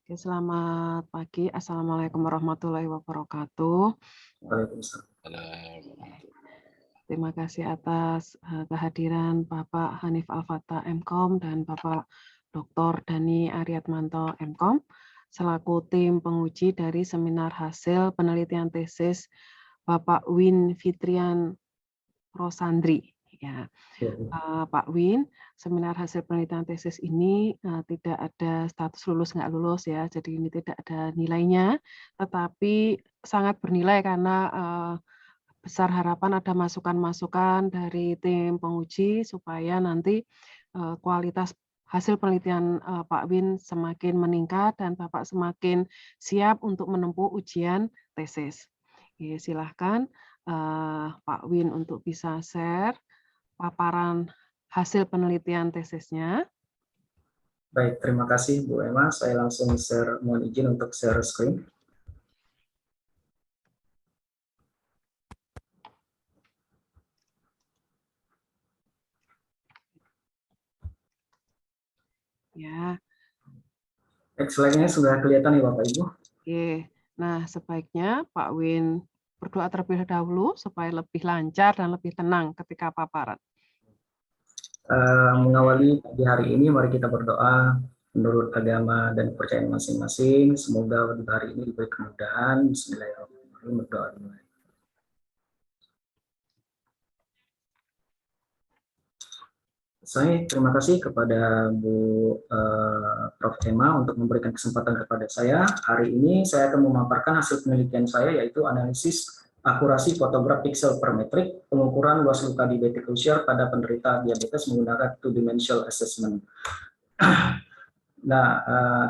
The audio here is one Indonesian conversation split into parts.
Oke, selamat pagi. Assalamualaikum warahmatullahi wabarakatuh. Waalaikumsalam. Terima kasih atas kehadiran Bapak Hanif Al-Fatah MKOM dan Bapak Dr. Dhani Aryatmanto MKOM selaku tim penguji dari seminar hasil penelitian tesis Bapak Win Fitrian Rosandri. Ya, Pak Win, seminar hasil penelitian tesis ini tidak ada status lulus nggak lulus ya, jadi ini tidak ada nilainya, tetapi sangat bernilai karena besar harapan ada masukan-masukan dari tim penguji supaya nanti kualitas hasil penelitian Pak Win semakin meningkat dan Bapak semakin siap untuk menempuh ujian tesis. Oke, silahkan Pak Win untuk bisa share paparan hasil penelitian tesisnya. Baik, terima kasih Bu Emma. Saya langsung mohon izin untuk share screen. Ya. Slide-nya sudah kelihatan ya Bapak Ibu? Oke, nah sebaiknya Pak Win berdoa terlebih dahulu supaya lebih lancar dan lebih tenang ketika paparan. Mengawali di hari ini, mari kita berdoa menurut agama dan kepercayaan masing-masing. Semoga di hari ini diberi kemudahan. Bismillahirrahmanirrahim. Berdoa dimulai. Saya terima kasih kepada Bu Prof. Emma untuk memberikan kesempatan kepada saya. Hari ini saya akan memaparkan hasil penelitian saya, yaitu analisis akurasi fotograf pixel per metrik, pengukuran luas luka diabetic ulcer pada penderita diabetes menggunakan two-dimensional assessment. Nah,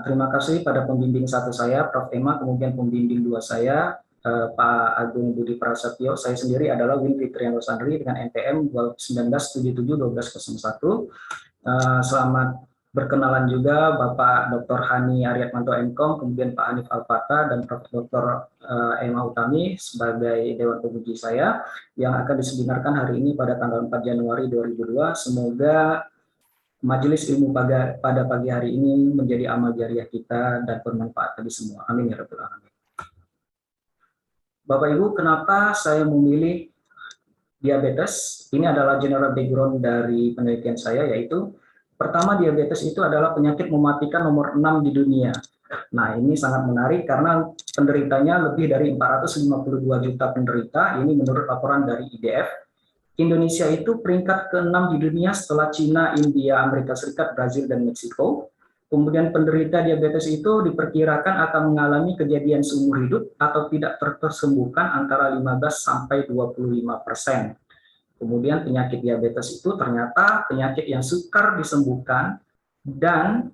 terima kasih pada pembimbing satu saya, Prof. Emma, kemudian pembimbing dua saya, Pak Agung Budi Prasetyo. Saya sendiri adalah Win Fitrian Rosandri dengan NPM 1977-1201. Selamat berkenalan juga Bapak Dr. Hani Aryatmanto MKOM, kemudian Pak Hanif Al-Fatah dan Prof. Dr. Emma Utami sebagai Dewan Penguji saya yang akan diseminarkan hari ini pada tanggal 4 Januari 2002. Semoga majelis ilmu pada pagi hari ini menjadi amal jariah kita dan bermanfaat bagi semua. Amin ya rabbal alamin. Bapak Ibu, kenapa saya memilih diabetes? Ini adalah general background dari penelitian saya, yaitu pertama, diabetes itu adalah penyakit mematikan nomor 6 di dunia. Nah, ini sangat menarik karena penderitanya lebih dari 452 juta penderita, ini menurut laporan dari IDF. Indonesia itu peringkat ke-6 di dunia setelah Cina, India, Amerika Serikat, Brazil, dan Meksiko. Kemudian penderita diabetes itu diperkirakan akan mengalami kejadian seumur hidup atau tidak tersembuhkan antara 15 sampai 25%. Kemudian penyakit diabetes itu ternyata penyakit yang sukar disembuhkan dan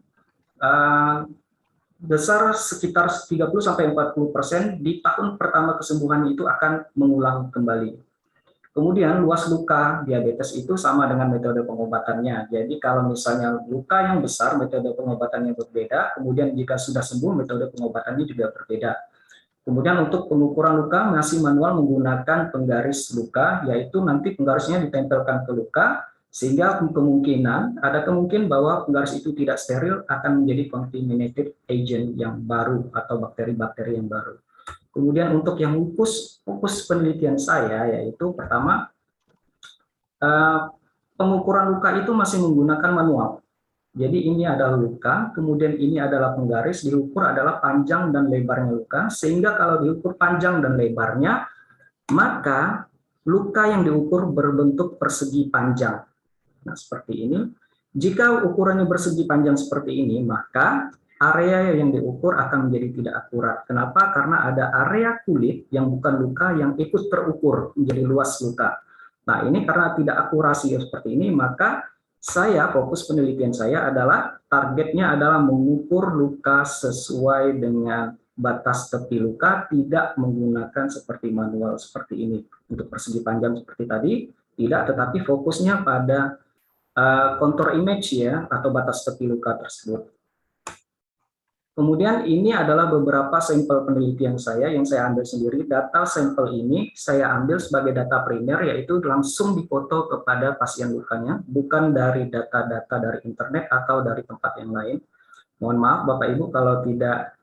besar sekitar 30-40% di tahun pertama kesembuhan itu akan mengulang kembali. Kemudian luas luka diabetes itu sama dengan metode pengobatannya. Jadi kalau misalnya luka yang besar, metode pengobatannya berbeda. Kemudian jika sudah sembuh, metode pengobatannya juga berbeda. Kemudian untuk pengukuran luka masih manual menggunakan penggaris luka, yaitu nanti penggarisnya ditempelkan ke luka, sehingga ada kemungkinan bahwa penggaris itu tidak steril akan menjadi contaminated agent yang baru atau bakteri-bakteri yang baru. Kemudian untuk yang fokus penelitian saya, yaitu pertama, pengukuran luka itu masih menggunakan manual. Jadi ini adalah luka, kemudian ini adalah penggaris, diukur adalah panjang dan lebarnya luka, sehingga kalau diukur panjang dan lebarnya, maka luka yang diukur berbentuk persegi panjang. Nah, seperti ini. Jika ukurannya bersegi panjang seperti ini, maka area yang diukur akan menjadi tidak akurat. Kenapa? Karena ada area kulit yang bukan luka yang ikut terukur menjadi luas luka. Nah, ini karena tidak akurasi seperti ini, maka fokus penelitian saya adalah targetnya adalah mengukur luka sesuai dengan batas tepi luka, tidak menggunakan seperti manual seperti ini. Untuk persegi panjang seperti tadi, tidak, tetapi fokusnya pada contour image ya, atau batas tepi luka tersebut. Kemudian ini adalah beberapa sampel penelitian saya yang saya ambil sendiri. Data sampel ini saya ambil sebagai data primer, yaitu langsung dipoto kepada pasien lukanya, bukan dari data-data dari internet atau dari tempat yang lain. Mohon maaf Bapak Ibu kalau tidak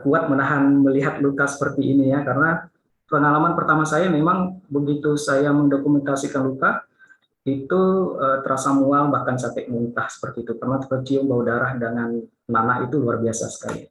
kuat menahan melihat luka seperti ini ya, karena pengalaman pertama saya memang begitu saya mendokumentasikan luka, itu terasa mual bahkan sampai muntah seperti itu, karena tercium bau darah dengan nanah itu luar biasa sekali.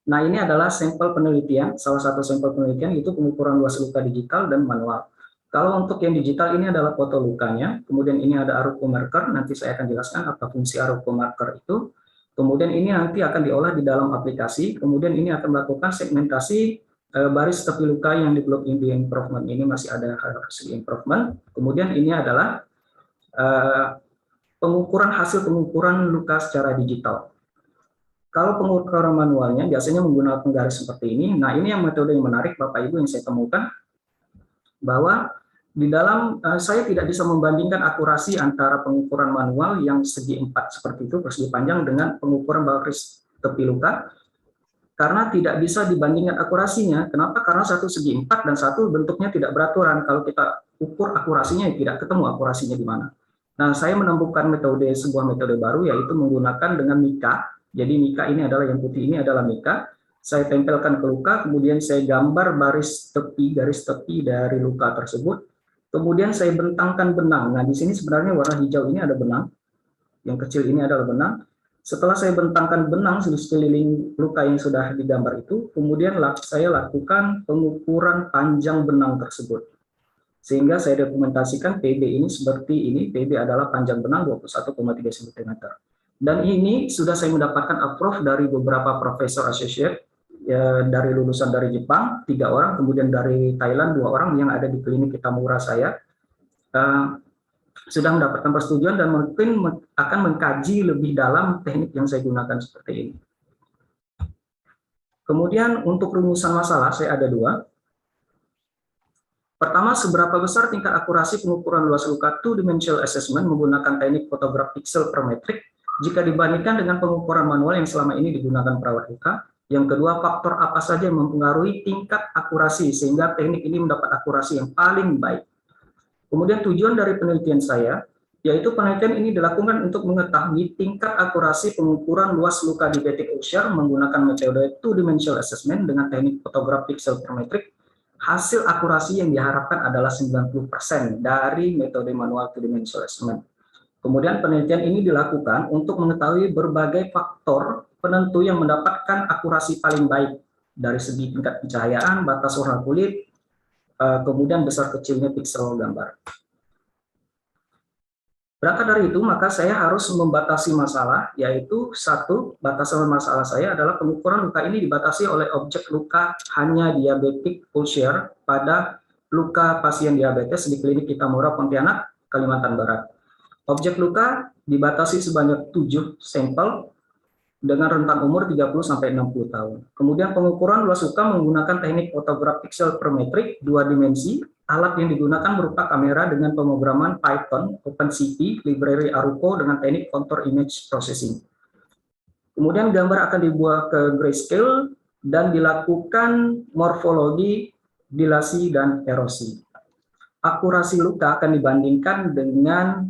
Nah, ini adalah sampel penelitian, salah satu sampel penelitian itu pengukuran luas luka digital dan manual. Kalau untuk yang digital ini adalah foto lukanya, kemudian ini ada aruko marker, nanti saya akan jelaskan apa fungsi aruko marker itu. Kemudian ini nanti akan diolah di dalam aplikasi, kemudian ini akan melakukan segmentasi baris tepi luka yang di blok in the improvement ini masih ada hasil improvement. Kemudian ini adalah hasil pengukuran luka secara digital. Kalau pengukuran manualnya biasanya menggunakan penggaris seperti ini. Nah, ini yang metode yang menarik Bapak Ibu yang saya temukan, bahwa di dalam saya tidak bisa membandingkan akurasi antara pengukuran manual yang segi 4 seperti itu, persegi panjang, dengan pengukuran baris tepi luka, karena tidak bisa dibandingkan akurasinya. Kenapa? Karena satu segi 4 dan satu bentuknya tidak beraturan. Kalau kita ukur akurasinya, tidak ketemu akurasinya di mana. Nah, saya menemukan sebuah metode baru, yaitu menggunakan dengan mika. Jadi mika ini adalah yang putih ini adalah mika. Saya tempelkan ke luka, kemudian saya gambar garis tepi dari luka tersebut. Kemudian saya bentangkan benang. Nah, di sini sebenarnya warna hijau ini ada benang. Yang kecil ini adalah benang. Setelah saya bentangkan benang di sekeliling luka yang sudah digambar itu, kemudian saya lakukan pengukuran panjang benang tersebut. Sehingga saya dokumentasikan PB ini seperti ini. PB adalah panjang benang 21,3 cm. Dan ini sudah saya mendapatkan approve dari beberapa profesor associate, dari lulusan dari Jepang 3 orang, kemudian dari Thailand 2 orang yang ada di klinik Kitamura saya, sudah mendapatkan persetujuan dan mungkin akan mengkaji lebih dalam teknik yang saya gunakan seperti ini. Kemudian untuk rumusan masalah saya ada 2. Pertama, seberapa besar tingkat akurasi pengukuran luas luka two-dimensional assessment menggunakan teknik fotograf pixel per metrik jika dibandingkan dengan pengukuran manual yang selama ini digunakan perawat luka. Yang kedua, faktor apa saja yang mempengaruhi tingkat akurasi sehingga teknik ini mendapat akurasi yang paling baik. Kemudian tujuan dari penelitian saya, yaitu penelitian ini dilakukan untuk mengetahui tingkat akurasi pengukuran luas luka di titik Usher menggunakan metode two-dimensional assessment dengan teknik fotograf pixel per metrik. Hasil akurasi yang diharapkan adalah 90% dari metode manual two-dimensional assessment. Kemudian penelitian ini dilakukan untuk mengetahui berbagai faktor penentu yang mendapatkan akurasi paling baik dari segi tingkat pencahayaan, batas warna kulit, kemudian besar kecilnya piksel gambar. Berangkat dari itu, maka saya harus membatasi masalah, yaitu satu, batasan masalah saya adalah pengukuran luka ini dibatasi oleh objek luka hanya diabetik Usher pada luka pasien diabetes di klinik Kitamura Pontianak, Kalimantan Barat. Objek luka dibatasi sebanyak 7 sampel dengan rentang umur 30-60 tahun. Kemudian pengukuran luas luka menggunakan teknik fotograf pixel per metrik 2 dimensi. Alat yang digunakan berupa kamera dengan pemrograman Python, OpenCV, library Aruko dengan teknik contour image processing. Kemudian gambar akan dibuat ke grayscale dan dilakukan morfologi, dilasi, dan erosi. Akurasi luka akan dibandingkan dengan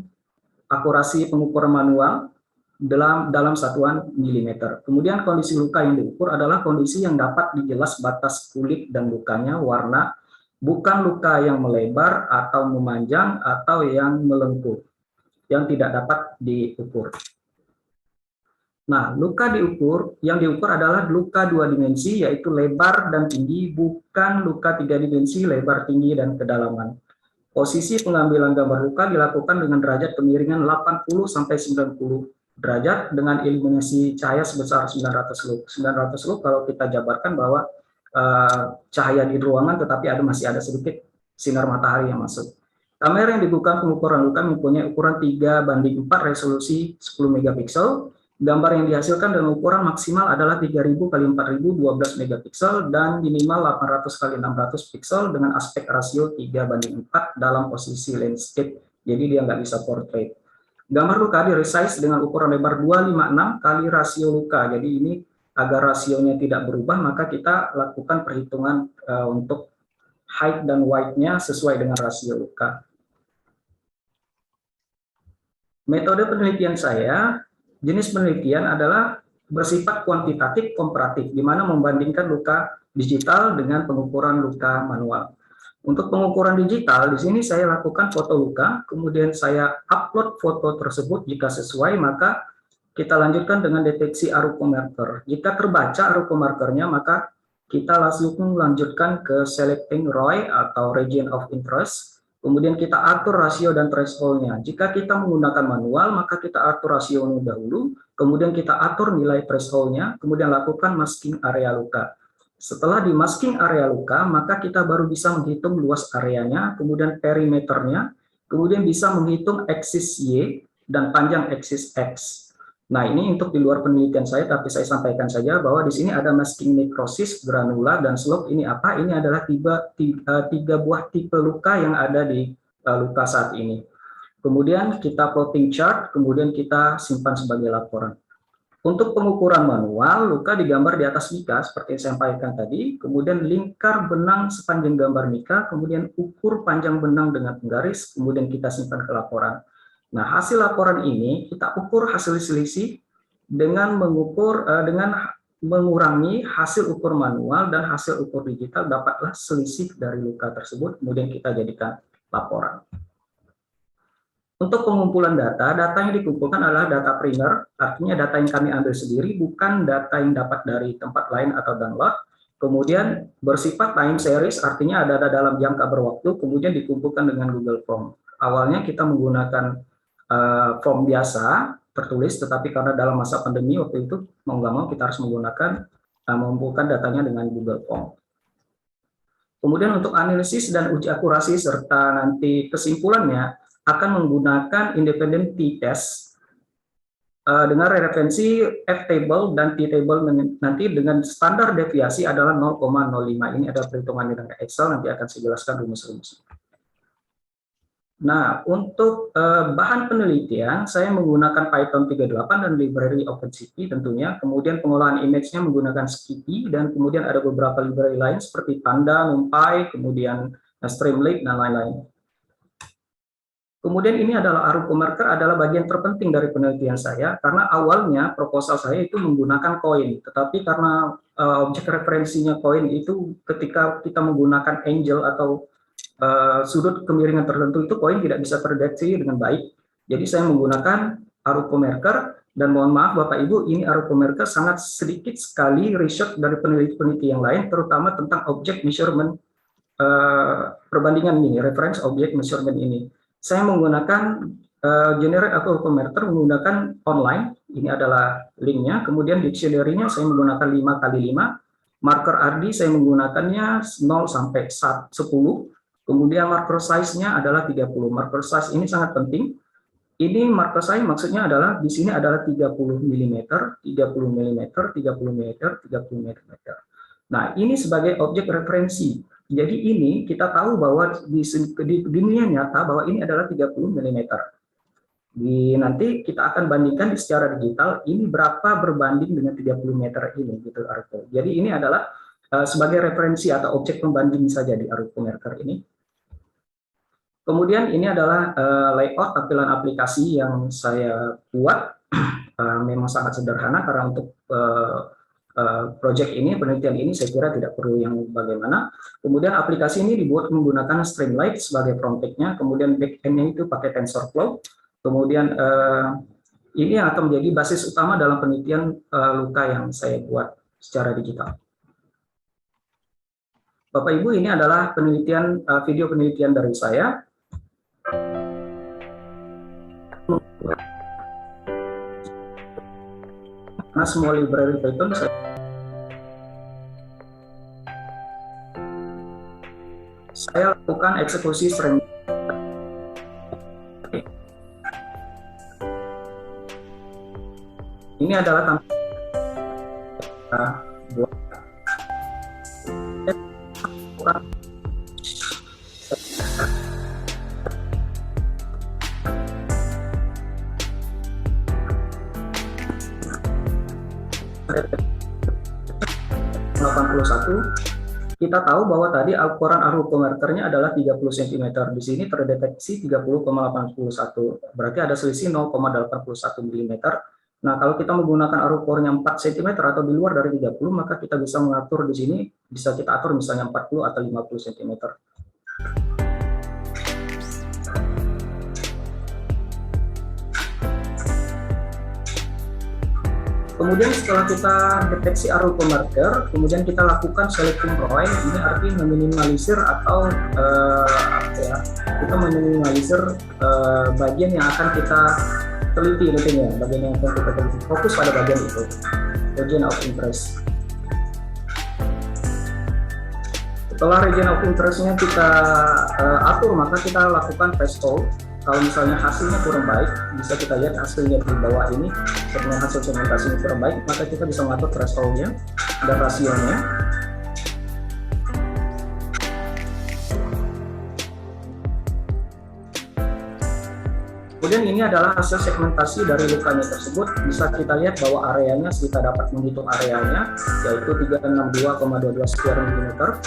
akurasi pengukuran manual dalam satuan milimeter. Kemudian kondisi luka yang diukur adalah kondisi yang dapat dijelas batas kulit dan lukanya, warna, bukan luka yang melebar atau memanjang atau yang melengkung, yang tidak dapat diukur. Nah, luka yang diukur adalah luka 2 dimensi, yaitu lebar dan tinggi, bukan luka 3 dimensi, lebar, tinggi, dan kedalaman. Posisi pengambilan gambar luka dilakukan dengan derajat kemiringan 80-90 derajat dengan iluminasi cahaya sebesar 900 lux. 900 lux kalau kita jabarkan bahwa cahaya di ruangan, tetapi masih ada sedikit sinar matahari yang masuk. Kamera yang digunakan pengukuran luka mempunyai ukuran 3:4 resolusi 10 megapiksel. Gambar yang dihasilkan dengan ukuran maksimal adalah 3000 x 4000 12 megapiksel dan minimal 800 x 600 piksel dengan aspek rasio 3:4 dalam posisi landscape. Jadi dia nggak bisa portrait. Gambar luka di-resize dengan ukuran lebar 256 kali rasio luka. Jadi ini agar rasionya tidak berubah, maka kita lakukan perhitungan untuk height dan width-nya sesuai dengan rasio luka. Metode penelitian saya jenis penelitian adalah bersifat kuantitatif komparatif, di mana membandingkan luka digital dengan pengukuran luka manual. Untuk pengukuran digital, di sini saya lakukan foto luka, kemudian saya upload foto tersebut. Jika sesuai, maka kita lanjutkan dengan deteksi arupomarker. Jika terbaca arupomarkernya, maka kita langsung melanjutkan ke selecting ROI atau region of interest. Kemudian kita atur rasio dan threshold-nya. Jika kita menggunakan manual, maka kita atur rasionya dahulu, kemudian kita atur nilai threshold-nya, kemudian lakukan masking area luka. Setelah di masking area luka, maka kita baru bisa menghitung luas areanya, kemudian perimeternya, kemudian bisa menghitung axis Y dan panjang axis X. Nah, ini untuk di luar penelitian saya, tapi saya sampaikan saja bahwa di sini ada masking necrosis, granular, dan slope. Ini apa? Ini adalah tiga buah tipe luka yang ada di luka saat ini. Kemudian kita plotting chart, kemudian kita simpan sebagai laporan. Untuk pengukuran manual, luka digambar di atas mika, seperti yang saya sampaikan tadi, kemudian lingkar benang sepanjang gambar mika, kemudian ukur panjang benang dengan penggaris, kemudian kita simpan ke laporan. Nah, hasil laporan ini kita ukur hasil selisih dengan mengurangi hasil ukur manual dan hasil ukur digital, dapatlah selisih dari luka tersebut, kemudian kita jadikan laporan. Untuk pengumpulan data yang dikumpulkan adalah data primer, artinya data yang kami ambil sendiri, bukan data yang dapat dari tempat lain atau download. Kemudian bersifat time series, artinya ada dalam jangka berwaktu, kemudian dikumpulkan dengan Google Form. Awalnya kita menggunakan form biasa, tertulis, tetapi karena dalam masa pandemi waktu itu, mau nggak mau kita harus menggunakan, mengumpulkan datanya dengan Google Form. Kemudian untuk analisis dan uji akurasi serta nanti kesimpulannya, akan menggunakan independent t-test dengan referensi f-table dan t-table nanti dengan standar deviasi adalah 0,05. Ini ada perhitungannya dengan Excel, nanti akan saya jelaskan rumus-rumusnya. Nah, untuk bahan penelitian, saya menggunakan Python 38 dan library OpenCV tentunya, kemudian pengolahan image-nya menggunakan Skippy, dan kemudian ada beberapa library lain seperti Panda, NumPy, kemudian Streamlit, dan lain-lain. Kemudian ini adalah arupomarker adalah bagian terpenting dari penelitian saya, karena awalnya proposal saya itu menggunakan koin, tetapi karena objek referensinya koin itu ketika kita menggunakan angle atau sudut kemiringan tertentu itu koin tidak bisa terdeteksi dengan baik. Jadi saya menggunakan arupomarker, dan mohon maaf Bapak Ibu, ini arupomarker sangat sedikit sekali riset dari peneliti-peneliti yang lain, terutama tentang objek measurement perbandingan ini, reference object measurement ini. Saya menggunakan generate arupomarker menggunakan online, ini adalah linknya, kemudian dictionary-nya saya menggunakan 5x5, marker RD saya menggunakannya 0 sampai 10, kemudian marker size-nya adalah 30. Marker size ini sangat penting. Ini marker size maksudnya adalah di sini adalah 30 mm, 30 mm, 30 mm, 30 mm. Nah, ini sebagai objek referensi. Jadi ini kita tahu bahwa di dunia nyata bahwa ini adalah 30 mm. Nanti kita akan bandingkan secara digital ini berapa berbanding dengan 30 meter ini gitu Arupo. Jadi ini adalah sebagai referensi atau objek pembanding saja di arupomarker ini. Kemudian ini adalah layout tampilan aplikasi yang saya buat. Memang sangat sederhana karena untuk project ini, penelitian ini saya kira tidak perlu yang bagaimana. Kemudian aplikasi ini dibuat menggunakan Streamlit sebagai front end-nya, kemudian back-end-nya itu pakai TensorFlow. Kemudian ini yang akan menjadi basis utama dalam penelitian luka yang saya buat secara digital. Bapak Ibu, ini adalah penelitian video penelitian dari saya. Karena semua library Python saya lakukan eksekusi string. Ini adalah kita tahu bahwa tadi ukuran arupomarkernya adalah 30 cm. Di sini terdeteksi 30,81. Berarti ada selisih 0,81 mm Nah, kalau kita menggunakan arukornya 4 cm atau di luar dari 30, maka kita bisa mengatur di sini, bisa kita atur misalnya 40 atau 50 cm. Kemudian setelah kita deteksi aruko marker, kemudian kita lakukan selecting point. Ini artinya meminimalisir atau kita meminimalisir bagian yang akan kita teliti nantinya, bagian yang akan kita teliti. Fokus pada bagian itu, region of interest. Setelah region of interest-nya kita atur, maka kita lakukan threshold. Kalau misalnya hasilnya kurang baik, bisa kita lihat hasilnya di bawah ini. Setelah hasil segmentasinya kurang baik, maka kita bisa mengatur threshold-nya dan rasionya. Kemudian ini adalah hasil segmentasi dari lukanya tersebut. Bisa kita lihat bahwa areanya, kita dapat menghitung areanya, yaitu 362,22 square millimeter.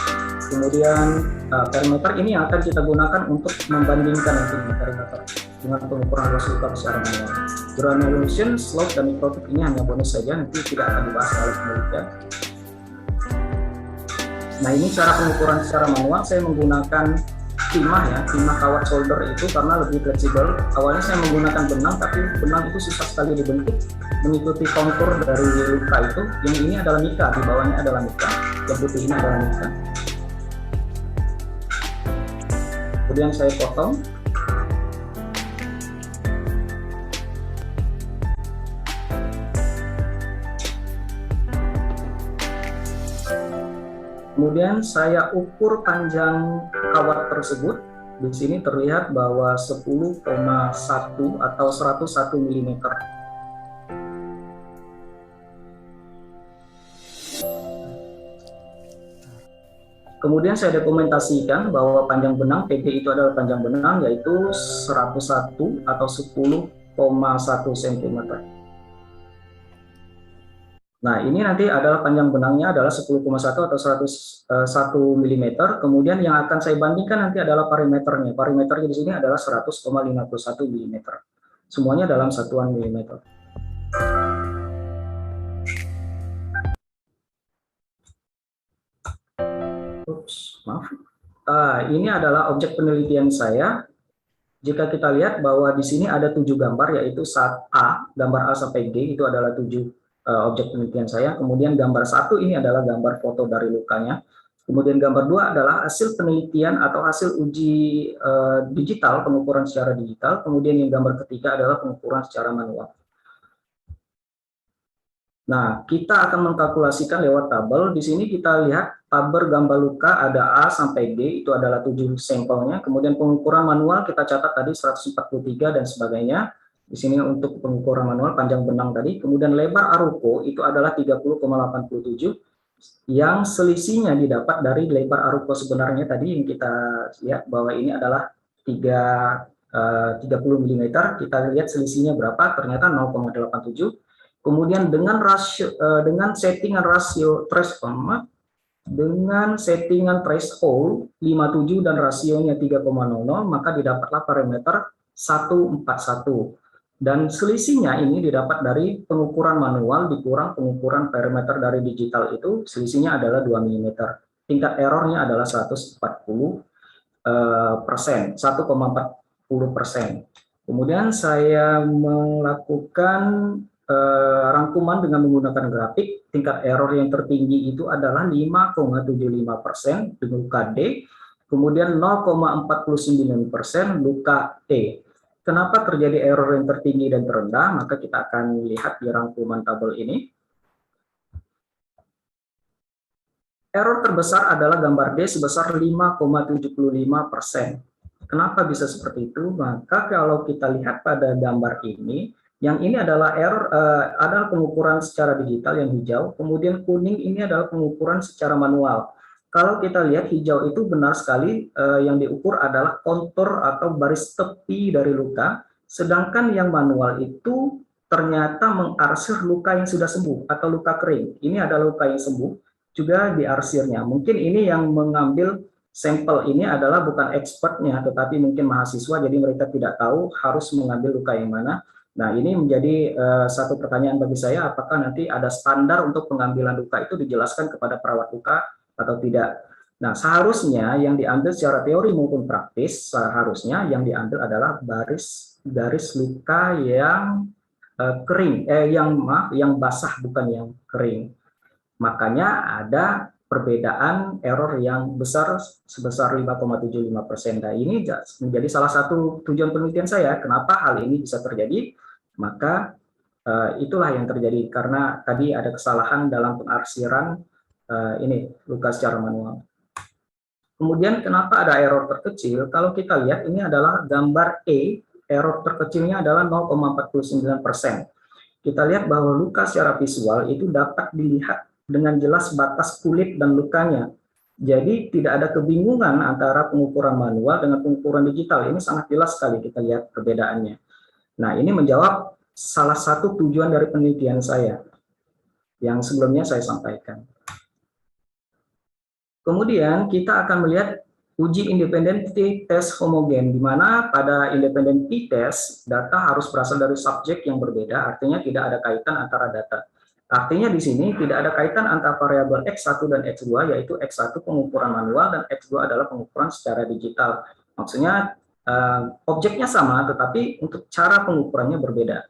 Kemudian perimeter ini yang akan kita gunakan untuk membandingkan nanti perimeter dengan pengukuran luas luka secara manual. Granulation, slope, dan microtic ini hanya bonus saja, nanti tidak akan dibahas oleh penelitian. Nah, ini cara pengukuran secara manual. Saya menggunakan timah ya, timah kawat solder itu karena lebih fleksibel. Awalnya saya menggunakan benang, tapi benang itu susah sekali dibentuk mengikuti kontur dari luka itu. Yang ini adalah mika, di bawahnya adalah mika, yang putih ini adalah mika. Kemudian saya potong. Kemudian saya ukur panjang kawat tersebut. Di sini terlihat bahwa 10,1 atau 101 mm. Kemudian saya dokumentasikan bahwa panjang benang PG itu adalah panjang benang, yaitu 101 atau 10,1 cm. Nah, ini nanti adalah panjang benangnya adalah 10,1 atau 101 mm. Kemudian yang akan saya bandingkan nanti adalah parameternya. Parameternya di sini adalah 100,51 mm. Semuanya dalam satuan milimeter. Maaf. Ini adalah objek penelitian saya. Jika kita lihat bahwa di sini ada 7 gambar, yaitu saat A, gambar A sampai G itu adalah 7 objek penelitian saya. Kemudian gambar 1 ini adalah gambar foto dari lukanya. Kemudian gambar 2 adalah hasil penelitian atau hasil uji digital, pengukuran secara digital. Kemudian yang gambar ketiga adalah pengukuran secara manual. Nah, kita akan mengkalkulasikan lewat tabel. Di sini kita lihat tabel gambar luka ada A sampai D, itu adalah 7 sampelnya. Kemudian pengukuran manual kita catat tadi 143 dan sebagainya. Di sini untuk pengukuran manual panjang benang tadi. Kemudian lebar aruko itu adalah 30,87, yang selisihnya didapat dari lebar aruko sebenarnya tadi yang kita lihat bahwa ini adalah 30 mm. Kita lihat selisihnya berapa, ternyata 0,87. Kemudian dengan rasio, dengan settingan rasio threshold, dengan settingan threshold 57 dan rasionya 3,00, maka didapatlah parameter 141. Dan selisihnya ini didapat dari pengukuran manual dikurang pengukuran parameter dari digital, itu selisihnya adalah 2 mm. Tingkat errornya adalah 140%, 1,40%. Kemudian saya melakukan rangkuman dengan menggunakan grafik. Tingkat error yang tertinggi itu adalah 5,75% di luka D, kemudian 0,49% luka E. Kenapa terjadi error yang tertinggi dan terendah? Maka kita akan lihat di rangkuman tabel ini. Error terbesar adalah gambar D sebesar 5,75%. Kenapa bisa seperti itu? Maka kalau kita lihat pada gambar ini, yang ini adalah error, adalah pengukuran secara digital yang hijau, kemudian kuning ini adalah pengukuran secara manual. Kalau kita lihat hijau itu benar sekali, yang diukur adalah kontur atau baris tepi dari luka, sedangkan yang manual itu ternyata mengarsir luka yang sudah sembuh atau luka kering. Ini adalah luka yang sembuh, juga diarsirnya. Mungkin ini yang mengambil sampel ini adalah bukan expertnya, tetapi mungkin mahasiswa, jadi mereka tidak tahu harus mengambil luka yang mana. Nah, ini menjadi satu pertanyaan bagi saya, apakah nanti ada standar untuk pengambilan luka itu dijelaskan kepada perawat luka atau tidak. Nah, seharusnya yang diambil secara teori maupun praktis, seharusnya yang diambil adalah garis luka yang kering, yang basah, bukan yang kering. Makanya ada perbedaan error yang besar sebesar 5,75%. Nah, ini menjadi salah satu tujuan penelitian saya. Kenapa hal ini bisa terjadi? Maka itulah yang terjadi karena tadi ada kesalahan dalam pengarsiran ini luka secara manual. Kemudian kenapa ada error terkecil? Kalau kita lihat ini adalah gambar E, error terkecilnya adalah 0,49%. Kita lihat bahwa luka secara visual itu dapat dilihat dengan jelas batas kulit dan lukanya. Jadi tidak ada kebingungan antara pengukuran manual dengan pengukuran digital. Ini sangat jelas sekali kita lihat perbedaannya. Nah, ini menjawab salah satu tujuan dari penelitian saya yang sebelumnya saya sampaikan. Kemudian kita akan melihat uji independent test homogen, di mana pada independent t-test data harus berasal dari subjek yang berbeda, artinya tidak ada kaitan antara data. Artinya di sini tidak ada kaitan antara variabel X1 dan X2, yaitu X1 pengukuran manual dan X2 adalah pengukuran secara digital. Maksudnya objeknya sama, tetapi untuk cara pengukurannya berbeda.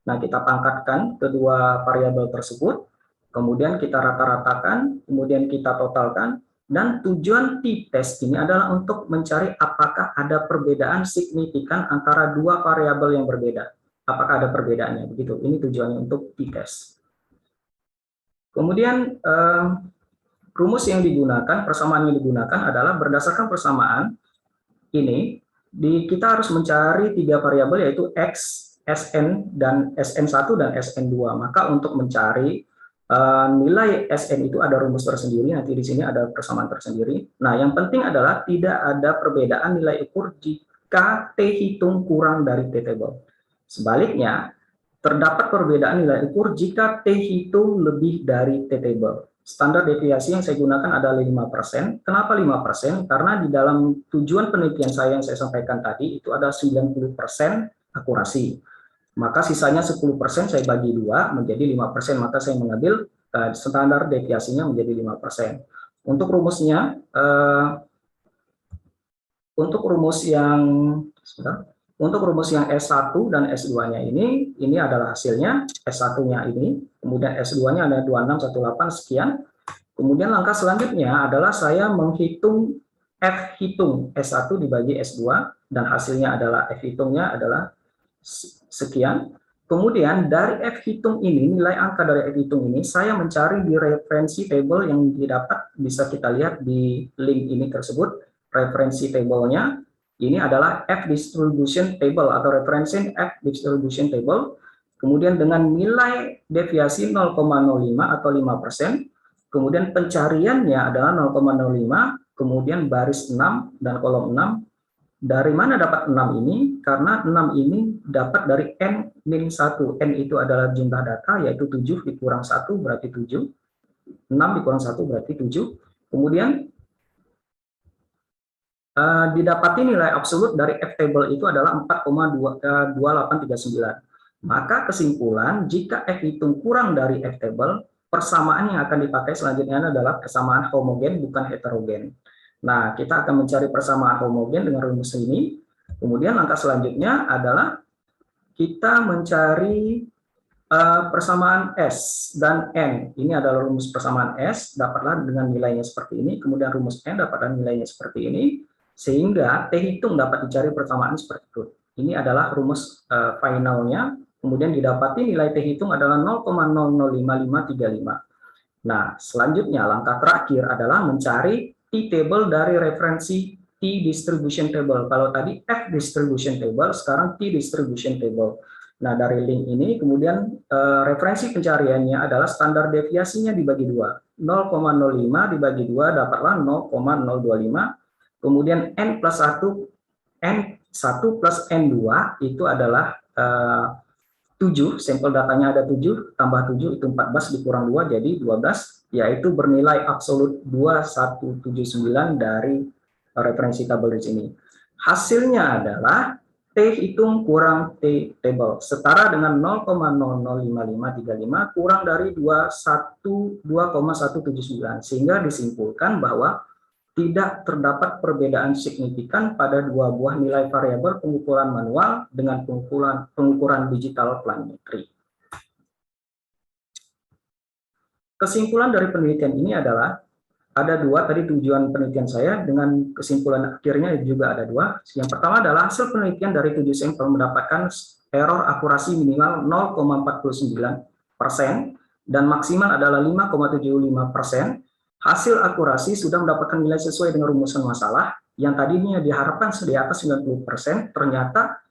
Nah, kita pangkatkan kedua variabel tersebut, kemudian kita rata-ratakan, kemudian kita totalkan, dan tujuan t-test ini adalah untuk mencari apakah ada perbedaan signifikan antara dua variabel yang berbeda. Apakah ada perbedaannya, begitu. Ini tujuannya untuk t-test. Kemudian rumus yang digunakan, persamaan yang digunakan adalah berdasarkan persamaan ini, kita harus mencari tiga variabel yaitu X, Sn, dan Sn1 dan Sn2. Maka untuk mencari nilai Sn itu ada rumus tersendiri, nanti di sini ada persamaan tersendiri. Nah, yang penting adalah tidak ada perbedaan nilai ukur jika T hitung kurang dari T table. Sebaliknya, terdapat perbedaan nilai ukur jika T hitung lebih dari T table. Standar deviasi yang saya gunakan adalah 5%. Kenapa 5%? Karena di dalam tujuan penelitian saya yang saya sampaikan tadi, itu ada 90% akurasi. Maka sisanya 10% saya bagi 2 menjadi 5%, maka saya mengambil standar deviasinya menjadi 5%. Untuk rumusnya, untuk rumus yang S1 dan S2-nya ini adalah hasilnya. S1-nya ini, kemudian S2-nya ada 2618 sekian. Kemudian langkah selanjutnya adalah saya menghitung F hitung S1 dibagi S2, dan hasilnya adalah F hitungnya adalah sekian. Kemudian dari F hitung ini, nilai angka dari F hitung ini, saya mencari di referensi table yang didapat, bisa kita lihat di link ini tersebut, referensi table-nya. Ini adalah F distribution table atau referensi F distribution table. Kemudian dengan nilai deviasi 0,05 atau 5%. Kemudian pencariannya adalah 0,05, kemudian baris 6 dan kolom 6. Dari mana dapat 6 ini? Karena 6 ini dapat dari N-1. N itu adalah jumlah data, yaitu 7 dikurang 1 berarti 7. 6 dikurang 1 berarti 7. Kemudian didapati nilai absolut dari F table itu adalah 4,2839. Maka kesimpulan, jika F hitung kurang dari F table, persamaan yang akan dipakai selanjutnya adalah persamaan homogen bukan heterogen. Nah, kita akan mencari persamaan homogen dengan rumus ini. Kemudian langkah selanjutnya adalah kita mencari persamaan S dan N. Ini adalah rumus persamaan S, dapatlah dengan nilainya seperti ini. Kemudian rumus N dapatlah nilainya seperti ini. Sehingga T hitung dapat dicari persamaan seperti itu. Ini adalah rumus finalnya. Kemudian didapati nilai T hitung adalah 0,005535. Nah, selanjutnya langkah terakhir adalah mencari T table dari referensi T distribution table. Kalau tadi F distribution table, sekarang T distribution table. Nah, dari link ini kemudian referensi pencariannya adalah standar deviasinya dibagi 2. 0,05 dibagi 2 dapatlah 0,025. Kemudian N plus 1 plus N2 itu adalah 7, sampel datanya ada 7, tambah 7 itu 14 dikurang 2 jadi 12, yaitu bernilai absolut 2179 dari referensi tabel di sini. Hasilnya adalah T T hitung kurang T table setara dengan 0,005535 kurang dari 2,179 sehingga disimpulkan bahwa tidak terdapat perbedaan signifikan pada dua buah nilai variabel pengukuran manual dengan pengukuran digital planimetri. Kesimpulan dari penelitian ini adalah ada dua, tadi tujuan penelitian saya dengan kesimpulan akhirnya juga ada dua. Yang pertama adalah hasil penelitian dari 7 sampel mendapatkan error akurasi minimal 0,49% dan maksimal adalah 5,75%. Hasil akurasi sudah mendapatkan nilai sesuai dengan rumusan masalah yang tadinya diharapkan di atas 90%, ternyata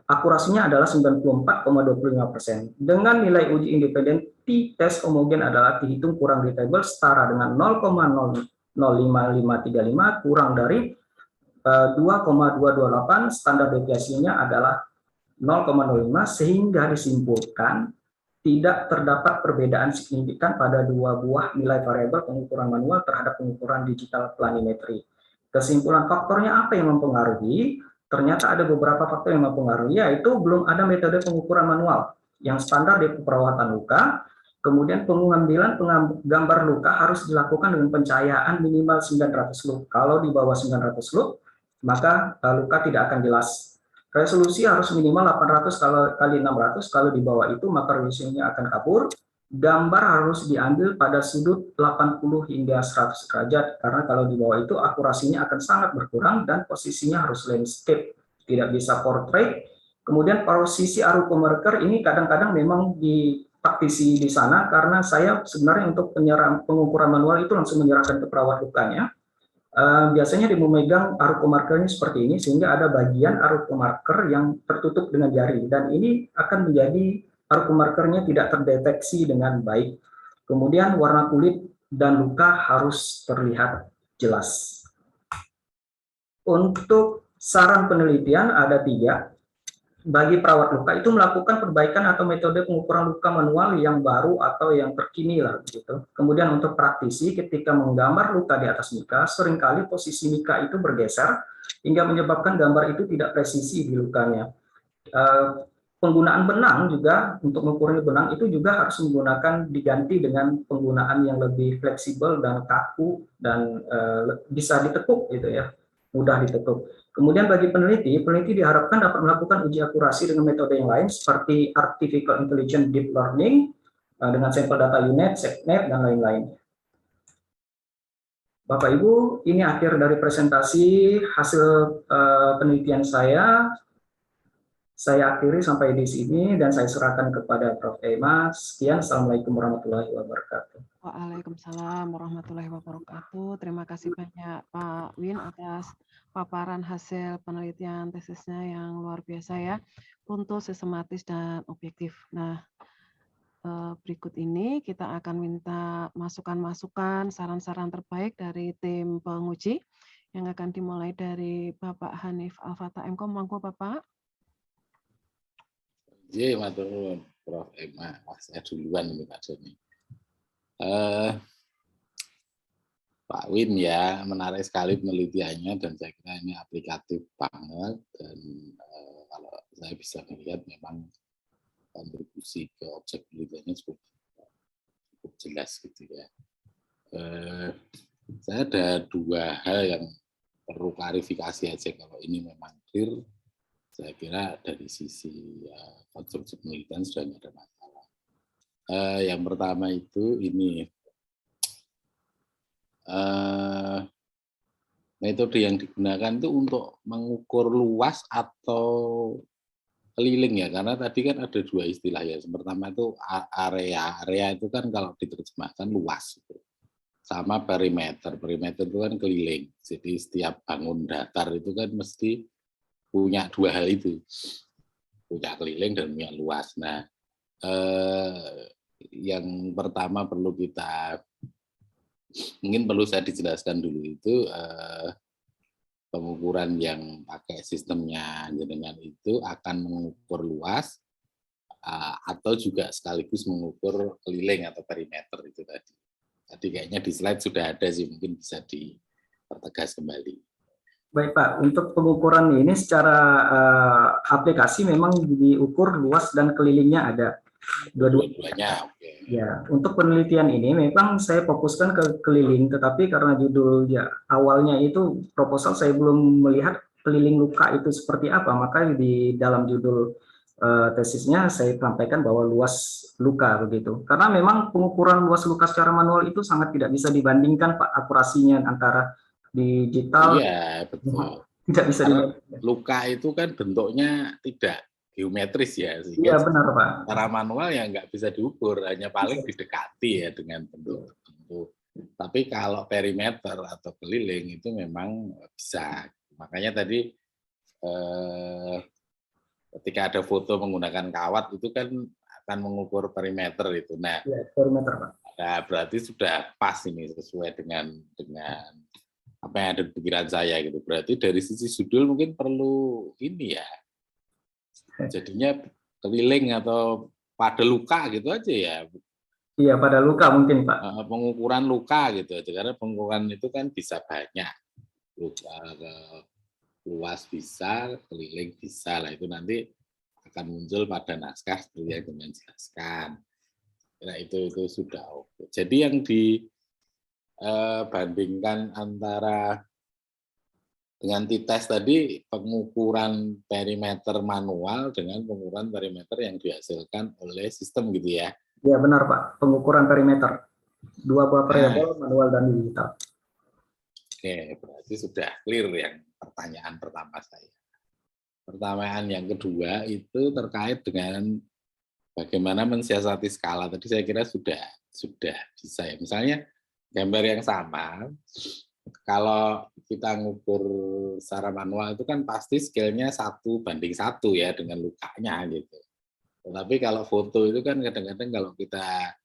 akurasinya adalah 94,25%. Dengan nilai uji independen T-test homogen adalah dihitung kurang di table setara dengan 0,05535 kurang dari 2,228, standar deviasinya adalah 0,05 sehingga disimpulkan tidak terdapat perbedaan signifikan pada dua buah nilai variabel pengukuran manual terhadap pengukuran digital planimetri. Kesimpulan faktornya apa yang mempengaruhi? Ternyata ada beberapa faktor yang mempengaruhi, yaitu belum ada metode pengukuran manual yang standar di perawatan luka. Kemudian pengambilan gambar luka harus dilakukan dengan pencahayaan minimal 900 lux. Kalau di bawah 900 lux, maka luka tidak akan jelas. Resolusi harus minimal 800 kali 600, kalau di bawah itu maka resolusinya akan kabur. Gambar harus diambil pada sudut 80 hingga 100 derajat, karena kalau di bawah itu akurasinya akan sangat berkurang dan posisinya harus landscape, tidak bisa portrait. Kemudian posisi aruko marker ini kadang-kadang memang dipraktisi di sana, karena saya sebenarnya untuk pengukuran manual itu langsung menyerahkan ke perawat lukanya. Biasanya memegang aruko markernya seperti ini sehingga ada bagian aruko marker yang tertutup dengan jari dan ini akan menjadi aruko markernya tidak terdeteksi dengan baik. Kemudian warna kulit dan luka harus terlihat jelas. Untuk saran penelitian ada 3. Bagi perawat luka itu melakukan perbaikan atau metode pengukuran luka manual yang baru atau yang terkini lah begitu. Kemudian untuk praktisi ketika menggambar luka di atas mika, seringkali posisi mika itu bergeser hingga menyebabkan gambar itu tidak presisi di lukanya. Penggunaan benang juga untuk mengukurnya benang itu juga harus menggunakan diganti dengan penggunaan yang lebih fleksibel dan kaku dan bisa ditekuk gitu ya, mudah ditekuk. Kemudian bagi peneliti diharapkan dapat melakukan uji akurasi dengan metode yang lain seperti artificial intelligence deep learning dengan sampel data UNet, SecNet dan lain-lain. Bapak Ibu, ini akhir dari presentasi hasil penelitian saya. Saya akhiri sampai di sini dan saya serahkan kepada Prof. Ema. Sekian, Assalamualaikum warahmatullahi wabarakatuh. Waalaikumsalam warahmatullahi wabarakatuh. Terima kasih banyak Pak Win atas paparan hasil penelitian tesisnya yang luar biasa ya, runtuh, sistematis dan objektif. Nah, berikut ini kita akan minta masukan-masukan, saran-saran terbaik dari tim penguji yang akan dimulai dari Bapak Hanif Al-Fatah MKom. Monggo Bapak. Iya, matur nuwun Prof. Ema. Saya duluan ini Pak Joni. Pak Win ya, menarik sekali penelitiannya dan saya kira ini aplikatif banget dan kalau saya bisa melihat memang kontribusi ke objek penelitiannya cukup jelas gitu ya. Saya ada 2 hal yang perlu klarifikasi aja kalau ini memang clear. Saya kira dari sisi konstruksi penelitian sudah tidak ada masalah. Yang pertama itu ini metode yang digunakan itu untuk mengukur luas atau keliling ya, karena tadi kan ada 2 istilah ya. Yang pertama itu area itu kan kalau diterjemahkan luas gitu. Sama perimeter itu kan keliling. Jadi setiap bangun datar itu kan mesti punya 2 hal itu, punya keliling dan punya luas. Nah, yang pertama mungkin perlu saya dijelaskan dulu itu pengukuran yang pakai sistemnya jenengan itu akan mengukur luas atau juga sekaligus mengukur keliling atau perimeter itu tadi. Tadi kayaknya di slide sudah ada sih, mungkin bisa dipertegas kembali. Baik Pak, untuk pengukuran ini secara aplikasi memang diukur luas dan kelilingnya ada. Dua-duanya, oke. Ya, untuk penelitian ini memang saya fokuskan ke keliling, tetapi karena judul ya awalnya itu proposal saya belum melihat keliling luka itu seperti apa, maka di dalam judul tesisnya saya sampaikan bahwa luas luka begitu. Karena memang pengukuran luas luka secara manual itu sangat tidak bisa dibandingkan Pak akurasinya antara digital Iya, betul. tidak bisa Karena dibandingkan. luka itu kan bentuknya tidak geometris ya, Iya sehingga benar Pak. secara manual ya nggak bisa diukur, hanya paling didekati ya dengan bentuk tertentu. Tapi kalau perimeter atau keliling itu memang bisa. Makanya tadi ketika ada foto menggunakan kawat itu kan akan mengukur perimeter itu. Nah, Ya, perimeter Pak. berarti sudah pas ini sesuai dengan apa yang ada di pikiran saya gitu. Berarti dari sisi judul mungkin perlu ini ya, jadinya keliling atau pada luka gitu aja ya. Iya, pada luka mungkin Pak. Pengukuran luka gitu aja, karena pengukuran itu kan bisa banyak, luka luas bisa, keliling bisa lah, itu nanti akan muncul pada naskah seperti yang dengan jelaskan. Nah, itu sudah oke. Jadi yang dibandingkan antara dengan T-test tadi pengukuran perimeter manual dengan pengukuran perimeter yang dihasilkan oleh sistem gitu ya. Ya benar Pak, pengukuran perimeter. Dua buah variabel manual dan digital. Oke, berarti sudah clear yang pertanyaan pertama saya. Pertanyaan yang kedua itu terkait dengan bagaimana mensiasati skala. Tadi saya kira sudah bisa ya. Misalnya gambar yang sama, kalau kita ngukur secara manual itu kan pasti scale-nya 1:1 ya dengan lukanya gitu. Tetapi kalau foto itu kan kadang-kadang kalau kita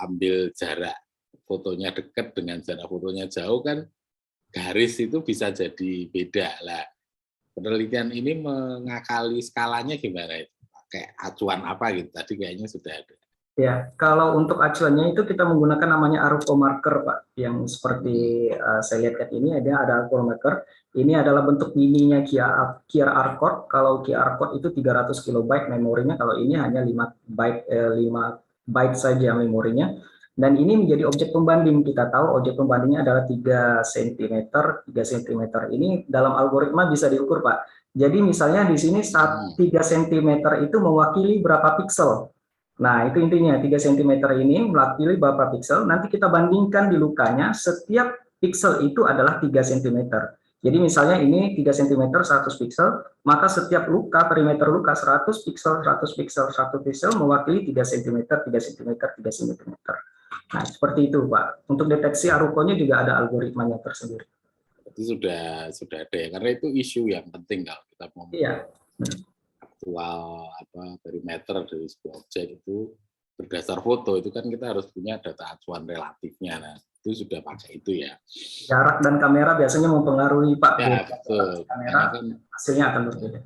ambil jarak fotonya dekat dengan jarak fotonya jauh kan garis itu bisa jadi beda lah. Penelitian ini mengakali skalanya gimana itu? Pakai acuan apa gitu? Tadi kayaknya sudah ada. Ya, kalau untuk acuannya itu kita menggunakan namanya Arupo marker, Pak. Yang seperti saya lihat ini ada Arupo marker. Ini adalah bentuk mininya QR code. Kalau QR code itu 300 kilobyte memorinya, kalau ini hanya 5 byte saja memorinya. Dan ini menjadi objek pembanding. Kita tahu objek pembandingnya adalah 3 cm. 3 cm ini dalam algoritma bisa diukur, Pak. Jadi misalnya di sini 3 cm itu mewakili berapa piksel. Nah, itu intinya 3 cm ini mewakili berapa piksel. Nanti kita bandingkan di lukanya, setiap piksel itu adalah 3 cm. Jadi misalnya ini 3 cm 100 piksel, maka setiap luka, perimeter luka 100 piksel, 100 piksel, 1 piksel mewakili 3 cm, 3 cm, 3 cm. Nah, seperti itu, Pak. Untuk deteksi arukonya juga ada algoritmanya tersendiri. Itu sudah ada ya, karena itu isu yang penting kalau kita mau aktual perimeter dari sebuah objek itu berdasar foto itu kan kita harus punya data acuan relatifnya. Nah, itu sudah pakai itu ya. Jarak dan kamera biasanya mempengaruhi Pak. Ya, betul. Kamera kan, hasilnya akan berbeda.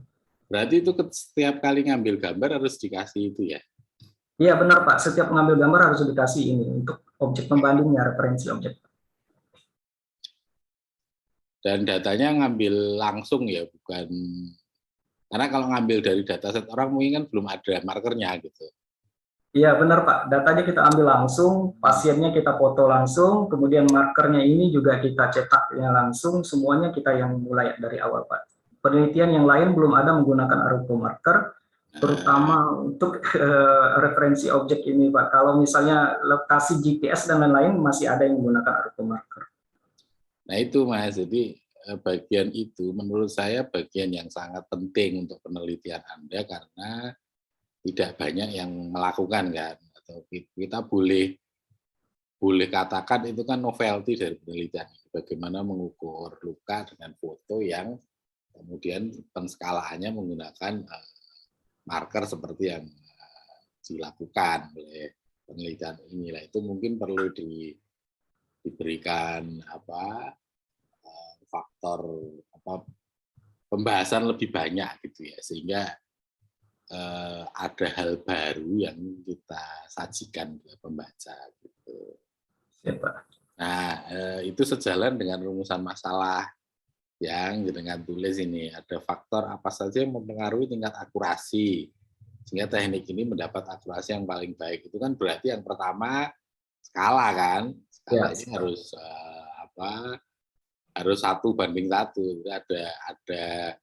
Berarti itu setiap kali ngambil gambar harus dikasih itu ya? Iya benar Pak, setiap mengambil gambar harus dikasih ini untuk objek pembandingnya, referensi objek. Dan datanya ngambil langsung ya, bukan, karena kalau ngambil dari dataset orang mungkin kan belum ada markernya gitu. Iya benar Pak, datanya kita ambil langsung, pasiennya kita foto langsung, kemudian markernya ini juga kita cetaknya langsung, semuanya kita yang mulai dari awal Pak. Penelitian yang lain belum ada menggunakan Arupo marker, terutama untuk referensi objek ini Pak. Kalau misalnya lokasi GPS dan lain-lain masih ada yang menggunakan Arupo marker. Nah itu Mas, jadi bagian itu menurut saya bagian yang sangat penting untuk penelitian Anda karena tidak banyak yang melakukan kan, atau kita boleh katakan itu kan novelty dari penelitian, bagaimana mengukur luka dengan foto yang kemudian penskalaannya menggunakan marker seperti yang dilakukan oleh penelitian inilah. Itu mungkin perlu diberikan faktor pembahasan lebih banyak gitu ya, sehingga ada hal baru yang kita sajikan ke pembaca gitu. Ya, Pak. Nah, itu sejalan dengan rumusan masalah yang dengan tulis ini ada faktor apa saja yang mempengaruhi tingkat akurasi sehingga teknik ini mendapat akurasi yang paling baik. Itu kan berarti yang pertama skala kan, skala ini harus harus 1:1. Ada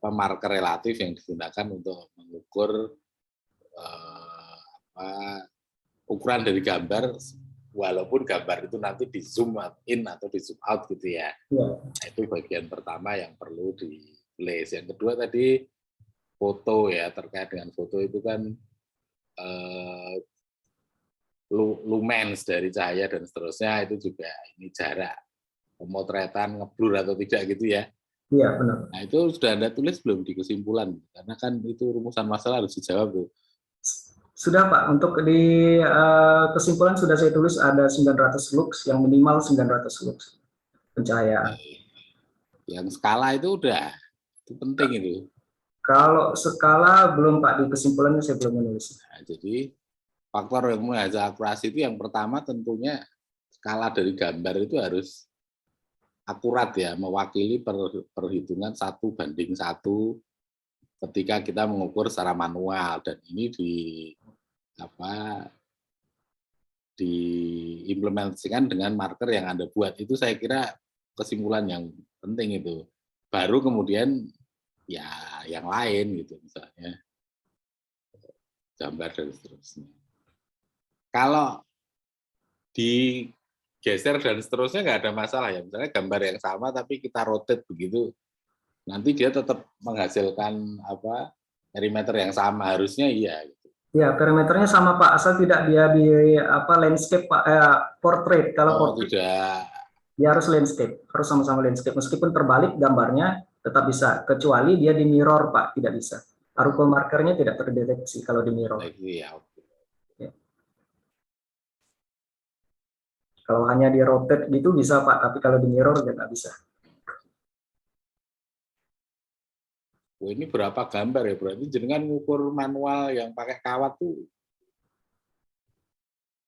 marker relatif yang digunakan untuk mengukur ukuran dari gambar, walaupun gambar itu nanti di zoom in atau di zoom out gitu ya. Nah, itu bagian pertama yang perlu ditulis. Yang kedua tadi foto ya, terkait dengan foto itu kan lumens dari cahaya dan seterusnya, itu juga ini jarak pemotretan ngeblur atau tidak gitu ya. Iya, benar. Nah, itu sudah Anda tulis belum di kesimpulan? Karena kan itu rumusan masalah harus dijawab tuh. Sudah Pak, untuk di kesimpulan sudah saya tulis ada 900 lux, yang minimal 900 lux pencahayaan. Yang skala itu udah, itu penting itu. Kalau skala belum Pak, di kesimpulannya saya belum menulis. Nah, jadi faktor yang menghasilkan akurasi itu yang pertama tentunya skala dari gambar itu harus akurat ya, mewakili perhitungan 1:1 ketika kita mengukur secara manual, dan ini diimplementasikan dengan marker yang Anda buat. Itu saya kira kesimpulan yang penting itu. Baru kemudian ya yang lain gitu, misalnya gambar dan seterusnya. Kalau digeser dan seterusnya nggak ada masalah ya. Misalnya gambar yang sama tapi kita rotate begitu, nanti dia tetap menghasilkan perimeter yang sama, harusnya iya. Gitu. Ya, perimeternya sama Pak, asal tidak dia di landscape Pak, portrait. Kalau portrait tidak, dia harus landscape, harus sama-sama landscape. Meskipun terbalik gambarnya tetap bisa, kecuali dia di mirror Pak, tidak bisa. Arupa markernya tidak terdeteksi kalau di mirror. Ya. Kalau hanya di rotate gitu bisa Pak, tapi kalau di mirror ya nggak bisa. Oh, ini berapa gambar ya? Berarti jenengan ngukur manual yang pakai kawat tuh?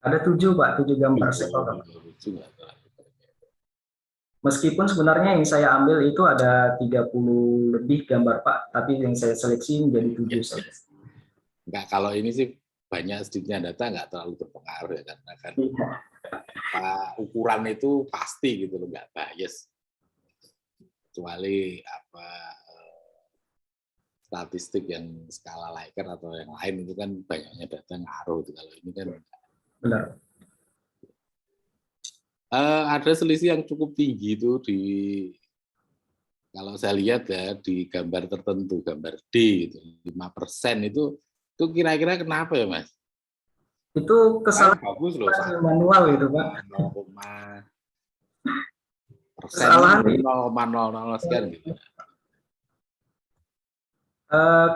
Ada 7 Pak, 7 gambar sektor. Meskipun sebenarnya yang saya ambil itu ada 30 lebih gambar Pak, tapi yang saya seleksi menjadi 7 saja. Enggak, kalau ini sih banyak sedikitnya data nggak terlalu berpengaruh ya, karena kan ukuran itu pasti gitu loh, nggak bias. Kecuali statistik yang skala Likert atau yang lain itu kan banyaknya data ngaruh. Kalau ini kan benar. Ada selisih yang cukup tinggi itu kalau saya lihat ya di gambar tertentu, gambar D gitu, 5% itu kira-kira kenapa ya Mas? Itu kesalahan bagus loh, manual itu Pak. 0,000 sekian gitu.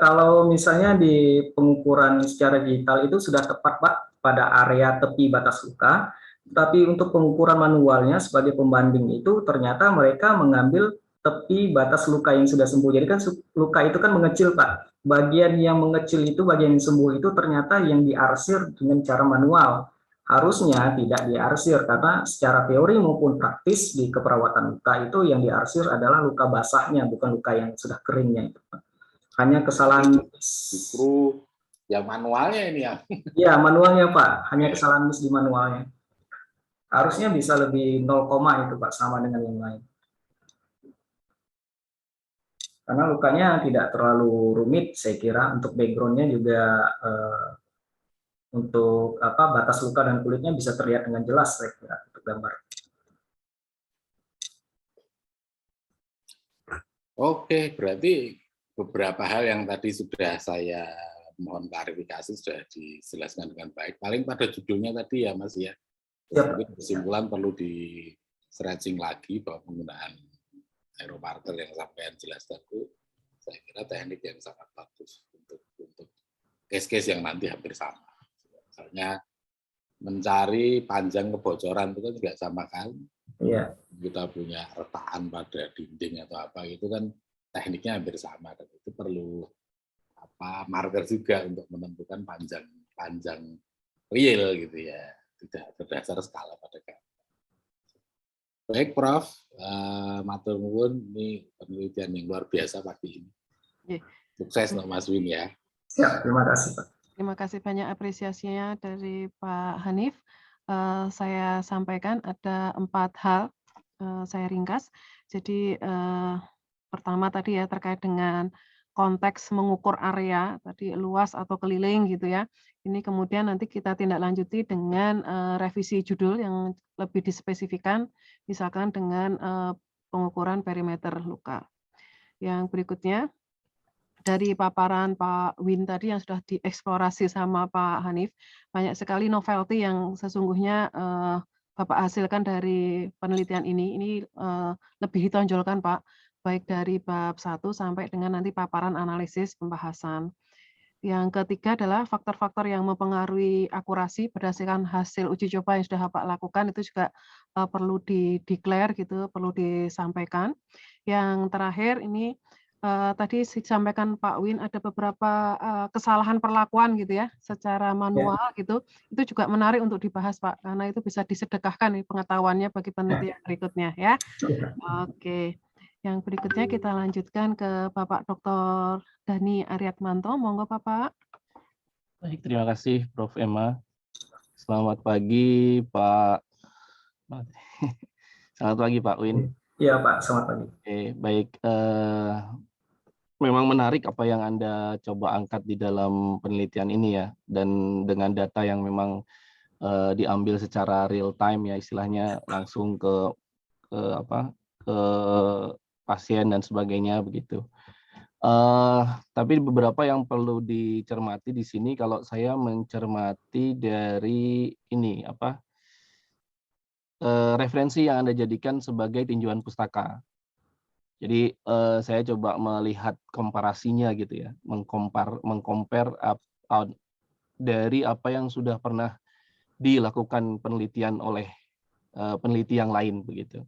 Kalau misalnya di pengukuran secara digital itu sudah tepat Pak pada area tepi batas luka, tapi untuk pengukuran manualnya sebagai pembanding itu ternyata mereka mengambil tepi batas luka yang sudah sembuh. Jadi kan luka itu kan mengecil Pak. Bagian yang mengecil itu, bagian yang sembuh itu ternyata yang diarsir dengan cara manual. Harusnya tidak diarsir karena secara teori maupun praktis di keperawatan luka itu yang diarsir adalah luka basahnya, bukan luka yang sudah keringnya itu Pak. Hanya kesalahan justru yang manualnya ini ya. Iya, manualnya Pak, hanya kesalahan miss di manualnya. Harusnya bisa lebih 0, itu Pak, sama dengan yang lain. Karena lukanya tidak terlalu rumit, saya kira. Untuk backgroundnya juga untuk batas luka dan kulitnya bisa terlihat dengan jelas, saya kira, untuk gambar. Oke, berarti beberapa hal yang tadi sudah saya mohon klarifikasi sudah dijelaskan dengan baik. Paling pada judulnya tadi ya Mas ya. Mungkin kesimpulan perlu di stretching lagi bahwa penggunaan aeromarker yang sampai jelaskan itu saya kira teknik yang sangat bagus untuk case-case yang nanti hampir sama. Misalnya mencari panjang kebocoran itu kan juga sama kan. Iya. Kita punya retakan pada dinding atau apa itu kan tekniknya hampir sama, dan itu perlu marker juga untuk menentukan panjang real gitu ya, tidak berdasar skala pada gambar. Baik, Prof. Matur nuwun, ini penelitian yang luar biasa pagi ini. Iya. Sukses loh Mas Win ya. Siap, terima kasih Pak. Terima kasih banyak apresiasinya dari Pak Hanif. Saya sampaikan ada 4 hal, saya ringkas. Jadi pertama tadi ya terkait dengan konteks mengukur area, tadi luas atau keliling gitu ya. Ini kemudian nanti kita tindak lanjuti dengan revisi judul yang lebih dispesifikan, misalkan dengan pengukuran perimeter luka. Yang berikutnya, dari paparan Pak Win tadi yang sudah dieksplorasi sama Pak Hanif, banyak sekali novelty yang sesungguhnya Bapak hasilkan dari penelitian ini. Ini lebih ditonjolkan Pak, baik dari bab 1 sampai dengan nanti paparan analisis pembahasan. Yang ketiga adalah faktor-faktor yang mempengaruhi akurasi berdasarkan hasil uji coba yang sudah Bapak lakukan, itu juga perlu di-declare gitu, perlu disampaikan. Yang terakhir ini tadi disampaikan Pak Win ada beberapa kesalahan perlakuan gitu ya, secara manual gitu, itu juga menarik untuk dibahas Pak, karena itu bisa disedekahkan nih pengetahuannya bagi penelitian berikutnya ya. Oke, yang berikutnya kita lanjutkan ke Bapak Dr. Dhani Aryatmanto, monggo Bapak. Baik, terima kasih Prof. Emma. Selamat pagi Pak. Selamat pagi Pak Win. Iya Pak, selamat pagi. Oke, baik. Memang menarik apa yang Anda coba angkat di dalam penelitian ini ya, dan dengan data yang memang diambil secara real time ya, istilahnya langsung ke pasien dan sebagainya begitu. Tapi beberapa yang perlu dicermati di sini, kalau saya mencermati dari ini referensi yang Anda jadikan sebagai tinjauan pustaka. Jadi saya coba melihat komparasinya gitu ya, mengcompare dari apa yang sudah pernah dilakukan penelitian oleh peneliti yang lain begitu.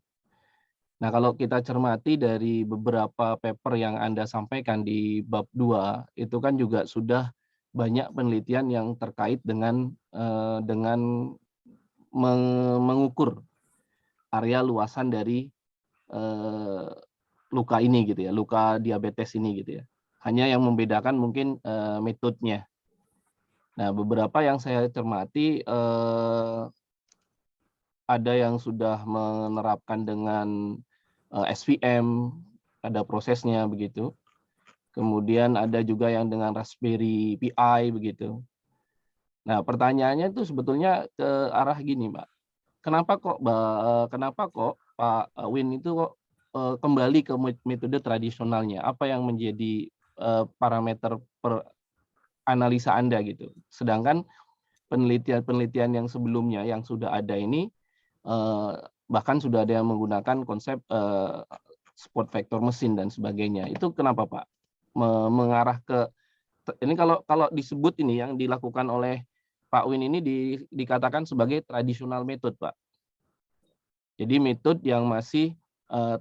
Nah, kalau kita cermati dari beberapa paper yang Anda sampaikan di bab 2, itu kan juga sudah banyak penelitian yang terkait dengan mengukur area luasan dari luka ini gitu ya, luka diabetes ini gitu ya. Hanya yang membedakan mungkin metodenya. Nah, beberapa yang saya cermati ada yang sudah menerapkan dengan SVM, ada prosesnya begitu. Kemudian ada juga yang dengan Raspberry Pi begitu. Nah, pertanyaannya itu sebetulnya ke arah gini, Mbak. Kenapa kok Pak Win itu kok kembali ke metode tradisionalnya? Apa yang menjadi parameter per analisa Anda gitu? Sedangkan penelitian-penelitian yang sebelumnya yang sudah ada ini bahkan sudah ada yang menggunakan konsep support vector mesin dan sebagainya. Itu kenapa Pak mengarah ke ini, kalau disebut ini yang dilakukan oleh Pak Win ini dikatakan sebagai tradisional method, Pak. Jadi metode yang masih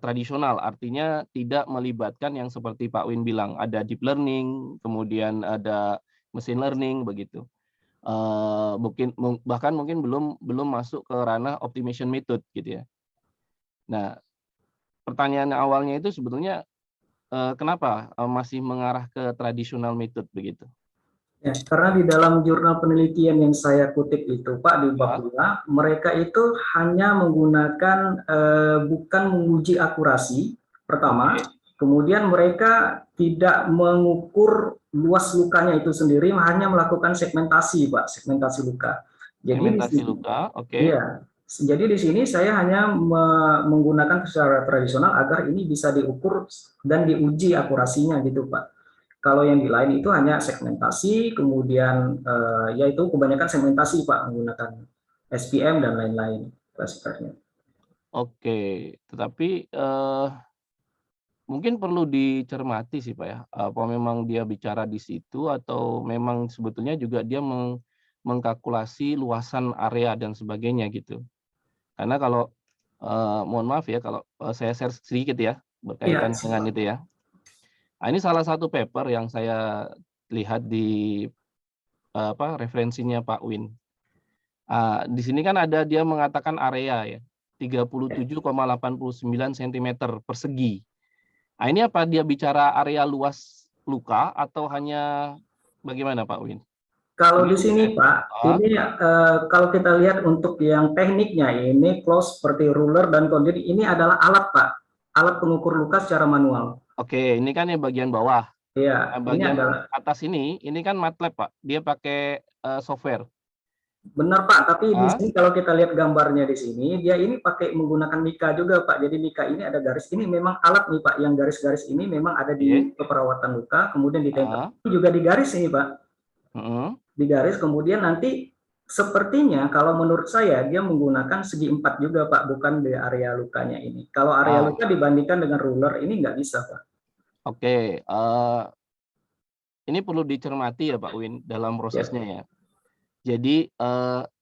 tradisional, artinya tidak melibatkan yang seperti Pak Win bilang, ada deep learning, kemudian ada machine learning begitu. Bahkan mungkin belum masuk ke ranah optimization method gitu ya. Nah, pertanyaan awalnya itu sebetulnya kenapa masih mengarah ke tradisional method begitu? Ya, karena di dalam jurnal penelitian yang saya kutip itu Pak, di bab 2, mereka itu hanya menggunakan bukan menguji akurasi pertama, kemudian mereka tidak mengukur luas lukanya itu sendiri, hanya melakukan segmentasi Pak, segmentasi luka. Jadi segmentasi luka, oke. Iya. Jadi di sini saya hanya menggunakan secara tradisional agar ini bisa diukur dan diuji akurasinya gitu Pak. Kalau yang di lain itu hanya segmentasi, kemudian yaitu kebanyakan segmentasi Pak, menggunakan SPM dan lain-lain klasifikasinya. Oke, tetapi mungkin perlu dicermati sih Pak ya, apa memang dia bicara di situ atau memang sebetulnya juga dia mengkalkulasi luasan area dan sebagainya gitu. Karena kalau mohon maaf ya kalau saya share sedikit ya berkaitan dengan itu ya. Nah, ini salah satu paper yang saya lihat di referensinya Pak Win. Di sini kan ada dia mengatakan area ya, 37,89 cm persegi. Nah, ini apa dia bicara area luas luka atau hanya bagaimana Pak Win? Kalau di sini Pak, ini kalau kita lihat untuk yang tekniknya ini close seperti ruler dan kondir, ini adalah alat Pak, alat pengukur luka secara manual. Oke, ini kan yang bagian bawah. Iya, Nah, ini bagian adalah atas ini kan MATLAB Pak, dia pakai software. benar Pak, tapi di sini kalau kita lihat gambarnya di sini, dia ini pakai menggunakan mika juga Pak. Jadi mika ini ada garis, ini memang alat nih Pak, yang garis-garis ini memang ada di keperawatan luka, kemudian ditempel juga di garis ini Pak. Di garis, kemudian nanti sepertinya kalau menurut saya dia menggunakan segi 4 juga Pak, bukan di area lukanya ini. Kalau area luka dibandingkan dengan ruler ini nggak bisa Pak. Oke, ini perlu dicermati ya Pak Win dalam prosesnya ya. Jadi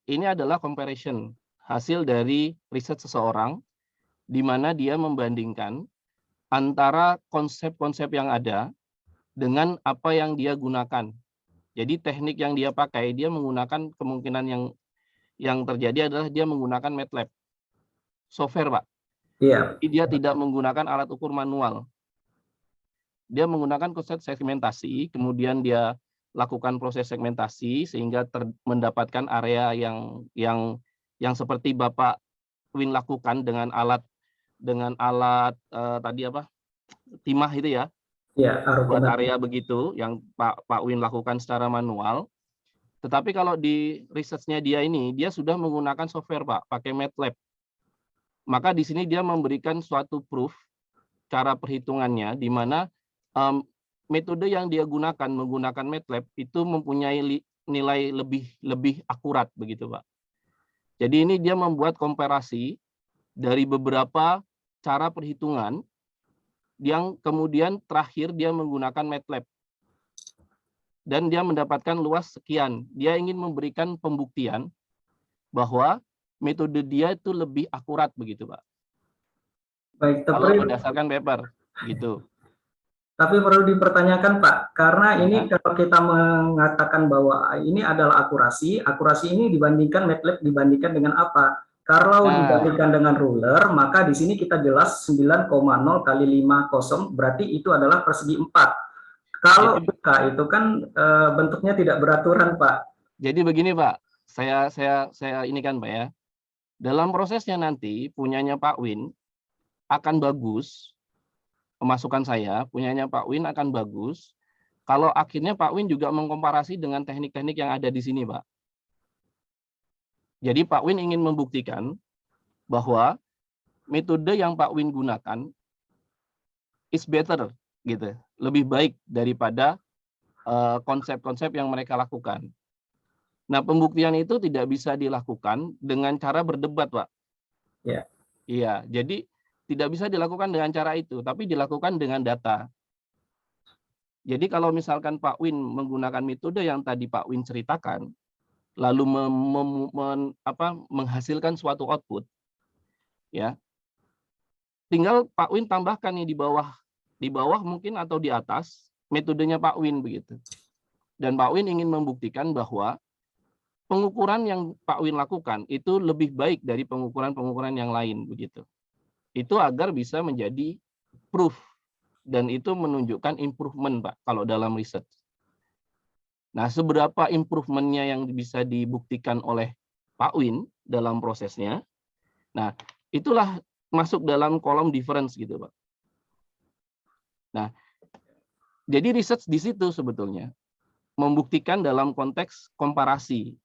ini adalah comparison hasil dari riset seseorang di mana dia membandingkan antara konsep-konsep yang ada dengan apa yang dia gunakan. Jadi teknik yang dia pakai, dia menggunakan kemungkinan yang terjadi adalah dia menggunakan MATLAB software Pak. Iya. Jadi dia tidak menggunakan alat ukur manual. Dia menggunakan konsep segmentasi, kemudian dia lakukan proses segmentasi sehingga mendapatkan area yang seperti Bapak Win lakukan dengan alat tadi apa? Timah itu ya. Ya, buat area begitu yang Pak Win lakukan secara manual. Tetapi kalau di research-nya dia ini, dia sudah menggunakan software Pak, pakai MATLAB. Maka di sini dia memberikan suatu proof cara perhitungannya di mana metode yang dia gunakan menggunakan MATLAB itu mempunyai nilai lebih akurat begitu Pak. Jadi ini dia membuat komparasi dari beberapa cara perhitungan yang kemudian terakhir dia menggunakan MATLAB. Dan dia mendapatkan luas sekian. Dia ingin memberikan pembuktian bahwa metode dia itu lebih akurat begitu Pak. Baik, kalau berdasarkan paper gitu. Tapi perlu dipertanyakan Pak, karena ini kalau kita mengatakan bahwa ini adalah akurasi ini dibandingkan MATLAB dibandingkan dengan apa? Kalau dibandingkan dengan ruler, maka di sini kita jelas 9,0 kali 50 berarti itu adalah persegi 4. Kalau luka itu kan bentuknya tidak beraturan Pak. Jadi begini Pak, saya ini kan Pak ya. Dalam prosesnya nanti punyanya Pak Win akan bagus. Pemasukan saya, punyanya Pak Win akan bagus kalau akhirnya Pak Win juga mengkomparasi dengan teknik-teknik yang ada di sini, Pak. Jadi Pak Win ingin membuktikan bahwa metode yang Pak Win gunakan is better, gitu, lebih baik daripada konsep-konsep yang mereka lakukan. Nah, pembuktian itu tidak bisa dilakukan dengan cara berdebat, Pak. Ya. Iya, jadi tidak bisa dilakukan dengan cara itu, tapi dilakukan dengan data. Jadi kalau misalkan Pak Win menggunakan metode yang tadi Pak Win ceritakan, lalu menghasilkan suatu output, ya, tinggal Pak Win tambahkan nih di bawah mungkin atau di atas metodenya Pak Win begitu. Dan Pak Win ingin membuktikan bahwa pengukuran yang Pak Win lakukan itu lebih baik dari pengukuran-pengukuran yang lain begitu. Itu agar bisa menjadi proof dan itu menunjukkan improvement Pak kalau dalam riset. Nah, seberapa improvementnya yang bisa dibuktikan oleh Pak Win dalam prosesnya, nah itulah masuk dalam kolom difference gitu Pak. Nah, jadi riset di situ sebetulnya membuktikan dalam konteks komparasi.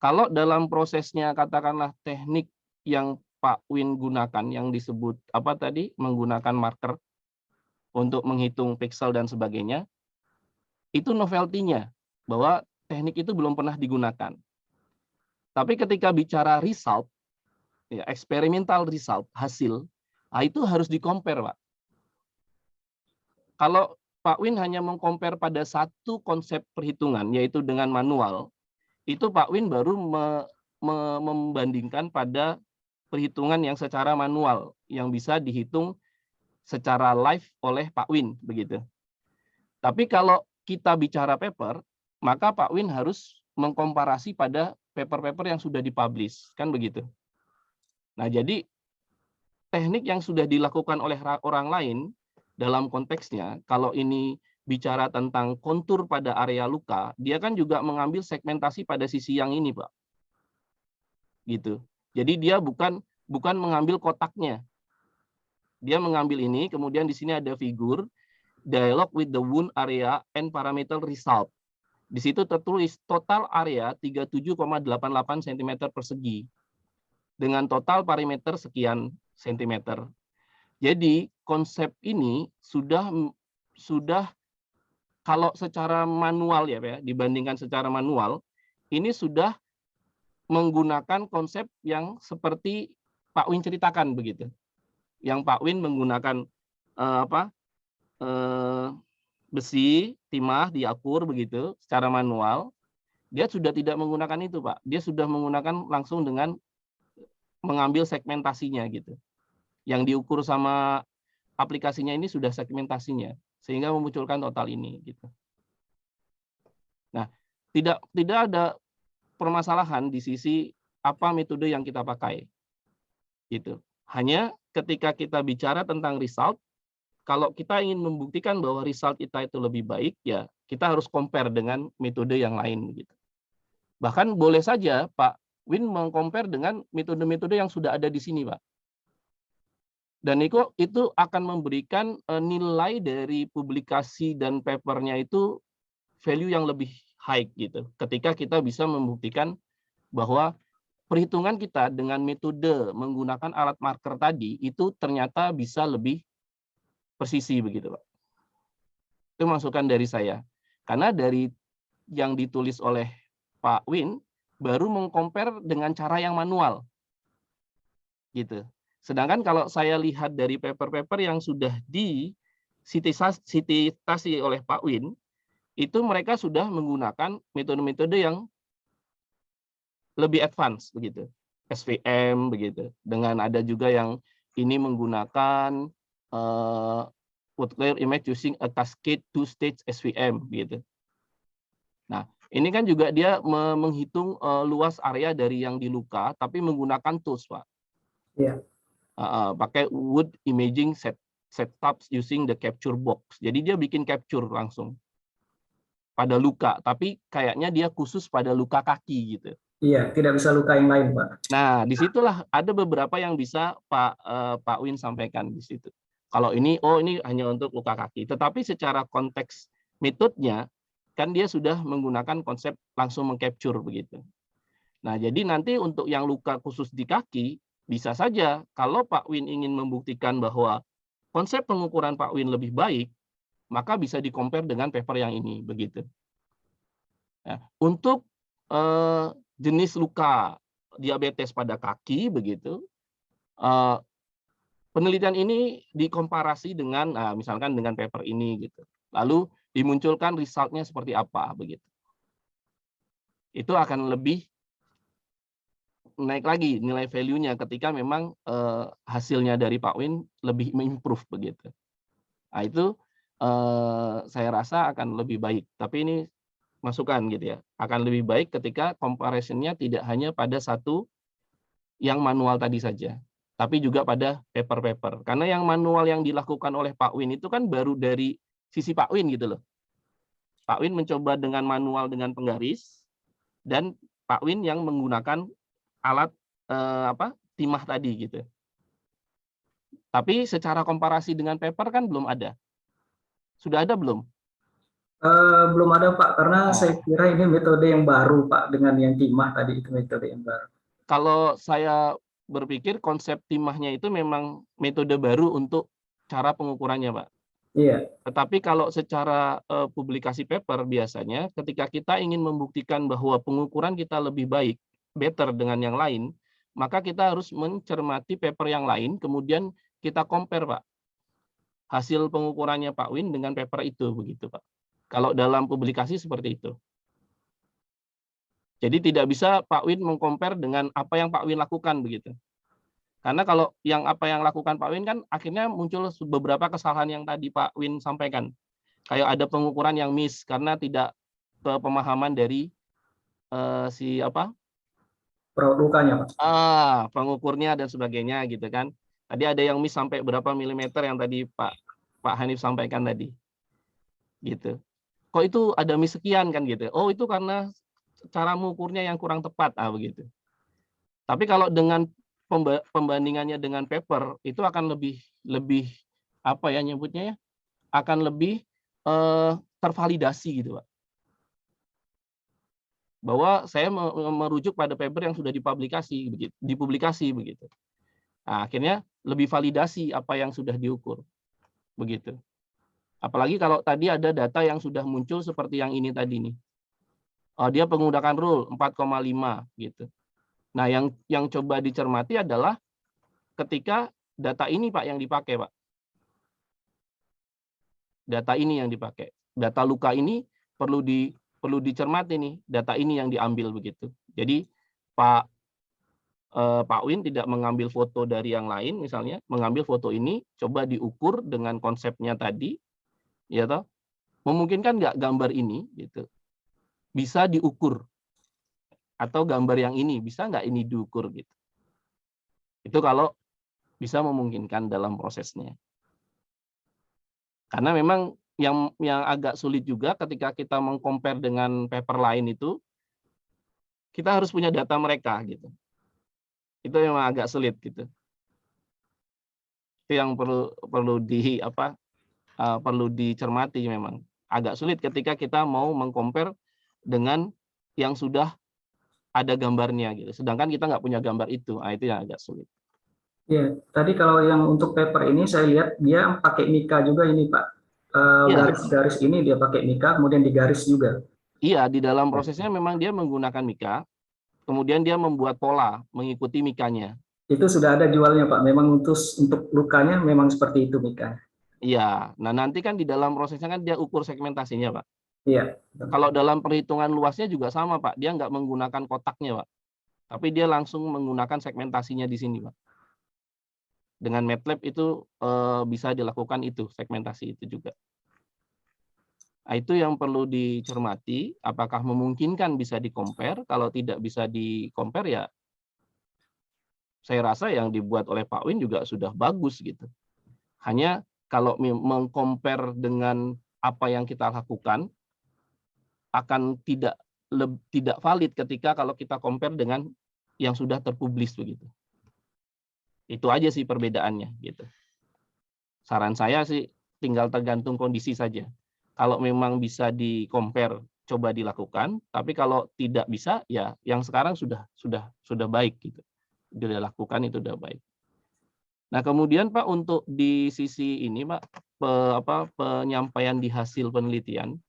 Kalau dalam prosesnya katakanlah teknik yang Pak Win gunakan yang disebut apa tadi menggunakan marker untuk menghitung pixel dan sebagainya, itu novelty-nya bahwa teknik itu belum pernah digunakan. Tapi ketika bicara result, ya, experimental result, hasil, nah itu harus di-compare, Pak. Kalau Pak Win hanya meng-compare pada satu konsep perhitungan, yaitu dengan manual, itu Pak Win baru membandingkan pada perhitungan yang secara manual, yang bisa dihitung secara live oleh Pak Win, begitu. Tapi kalau kita bicara paper, maka Pak Win harus mengkomparasi pada paper-paper yang sudah dipublish, kan begitu. Nah, jadi teknik yang sudah dilakukan oleh orang lain dalam konteksnya, kalau ini bicara tentang kontur pada area luka, dia kan juga mengambil segmentasi pada sisi yang ini, Pak. Gitu. Jadi dia bukan mengambil kotaknya. Dia mengambil ini, kemudian di sini ada figur dialog with the wound area and parameter result. Di situ tertulis total area 37,88 cm persegi dengan total parameter sekian sentimeter. Jadi konsep ini sudah kalau secara manual ya Pak, dibandingkan secara manual, ini sudah menggunakan konsep yang seperti Pak Win ceritakan begitu. Yang Pak Win menggunakan besi, timah, diakur begitu secara manual. Dia sudah tidak menggunakan itu, Pak. Dia sudah menggunakan langsung dengan mengambil segmentasinya gitu. Yang diukur sama aplikasinya ini sudah segmentasinya sehingga memunculkan total ini gitu. Nah, tidak ada permasalahan di sisi apa metode yang kita pakai. Gitu. Hanya ketika kita bicara tentang result, kalau kita ingin membuktikan bahwa result kita itu lebih baik, ya kita harus compare dengan metode yang lain gitu. Bahkan boleh saja Pak Win meng-compare dengan metode-metode yang sudah ada di sini, Pak. Dan itu akan memberikan nilai dari publikasi dan papernya itu value yang lebih high gitu. Ketika kita bisa membuktikan bahwa perhitungan kita dengan metode menggunakan alat marker tadi itu ternyata bisa lebih presisi begitu, Pak. Itu masukan dari saya. Karena dari yang ditulis oleh Pak Win baru meng-compare dengan cara yang manual. Gitu. Sedangkan kalau saya lihat dari paper-paper yang sudah disitasi oleh Pak Win, itu mereka sudah menggunakan metode-metode yang lebih advance begitu. SVM begitu. Dengan ada juga yang ini menggunakan would clear image using a cascade two-stage SVM gitu. Nah, ini kan juga dia menghitung luas area dari yang diluka, tapi menggunakan tools, Pak. Iya. Pakai wood imaging setups using the capture box. Jadi dia bikin capture langsung pada luka, tapi kayaknya dia khusus pada luka kaki gitu. Iya, tidak bisa luka yang lain, Pak. Nah, disitulah ada beberapa yang bisa Pak Win sampaikan di situ. Kalau ini, ini hanya untuk luka kaki. Tetapi secara konteks metodenya, kan dia sudah menggunakan konsep langsung mengcapture begitu. Nah, jadi nanti untuk yang luka khusus di kaki, bisa saja kalau Pak Win ingin membuktikan bahwa konsep pengukuran Pak Win lebih baik, maka bisa di-compare dengan paper yang ini begitu. Nah, untuk jenis luka diabetes pada kaki begitu, penelitian ini dikomparasi dengan misalkan dengan paper ini gitu. Lalu dimunculkan resultnya seperti apa begitu. Itu akan lebih naik lagi nilai value-nya ketika memang hasilnya dari Pak Win lebih improve begitu. Nah, itu saya rasa akan lebih baik. Tapi ini masukan gitu ya. Akan lebih baik ketika comparison-nya tidak hanya pada satu yang manual tadi saja, tapi juga pada paper-paper. Karena yang manual yang dilakukan oleh Pak Win itu kan baru dari sisi Pak Win gitu loh. Pak Win mencoba dengan manual dengan penggaris, dan Pak Win yang menggunakan alat timah tadi gitu. Tapi secara komparasi dengan paper kan belum ada. Sudah ada belum? Belum ada, Pak, karena saya kira ini metode yang baru, Pak, dengan yang timah tadi itu metode yang baru. Kalau saya berpikir konsep timahnya itu memang metode baru untuk cara pengukurannya, Pak. Iya. Tetapi kalau secara publikasi paper biasanya ketika kita ingin membuktikan bahwa pengukuran kita lebih baik, better dengan yang lain, maka kita harus mencermati paper yang lain, kemudian kita compare, Pak. Hasil pengukurannya Pak Win dengan paper itu begitu, Pak. Kalau dalam publikasi seperti itu. Jadi tidak bisa Pak Win meng-compare dengan apa yang Pak Win lakukan begitu. Karena kalau apa yang lakukan Pak Win kan akhirnya muncul beberapa kesalahan yang tadi Pak Win sampaikan. Kayak ada pengukuran yang miss karena tidak pemahaman dari Raut lukanya, Pak. Pengukurnya dan sebagainya gitu kan. Tadi ada yang miss sampai berapa milimeter yang tadi Pak Hanif sampaikan tadi. Gitu. Kok itu ada miss sekian kan gitu. Oh, itu karena cara mengukurnya yang kurang tepat begitu. Tapi kalau dengan pembandingannya dengan paper itu akan lebih apa ya nyebutnya ya? Akan lebih tervalidasi gitu, Pak. Bahwa saya merujuk pada paper yang sudah dipublikasi begitu. Nah, akhirnya lebih validasi apa yang sudah diukur. Begitu. Apalagi kalau tadi ada data yang sudah muncul seperti yang ini tadi nih. Dia menggunakan rule 4,5 gitu. Nah, yang coba dicermati adalah ketika data ini Pak yang dipakai, Pak. Data ini yang dipakai. Data luka ini perlu dicermati nih, data ini yang diambil begitu. Jadi Pak Win tidak mengambil foto dari yang lain, misalnya mengambil foto ini, coba diukur dengan konsepnya tadi, ya toh, memungkinkan nggak gambar ini gitu bisa diukur, atau gambar yang ini bisa nggak ini diukur gitu. Itu kalau bisa memungkinkan dalam prosesnya. Karena memang yang agak sulit juga ketika kita meng-compare dengan paper lain itu, kita harus punya data mereka gitu. Itu memang agak sulit gitu. Itu yang perlu dicermati memang. Agak sulit ketika kita mau meng-compare dengan yang sudah ada gambarnya gitu. Sedangkan kita nggak punya gambar itu. Itu yang agak sulit. Ya, tadi kalau yang untuk paper ini saya lihat dia pakai mika juga ini, Pak. Garis-garis ini dia pakai mika, kemudian digaris juga. Iya, di dalam prosesnya memang dia menggunakan mika, kemudian dia membuat pola mengikuti mikanya. Itu sudah ada jualnya, Pak. Memang untuk lukanya memang seperti itu mika. Iya, nah nanti kan di dalam prosesnya kan dia ukur segmentasinya, Pak. Iya. Kalau dalam perhitungan luasnya juga sama, Pak. Dia nggak menggunakan kotaknya, Pak. Tapi dia langsung menggunakan segmentasinya di sini, Pak. Dengan MATLAB itu bisa dilakukan itu, segmentasi itu juga. Nah, itu yang perlu dicermati, apakah memungkinkan bisa di-compare. Kalau tidak bisa di-compare ya saya rasa yang dibuat oleh Pak Win juga sudah bagus gitu. Hanya kalau meng-compare dengan apa yang kita lakukan akan tidak valid ketika kalau kita compare dengan yang sudah terpublish begitu. Itu aja sih perbedaannya gitu. Saran saya sih tinggal tergantung kondisi saja. Kalau memang bisa di-compare, coba dilakukan, tapi kalau tidak bisa ya yang sekarang sudah baik gitu. Dilakukan itu sudah baik. Nah, kemudian Pak untuk di sisi ini Pak penyampaian di hasil penelitian,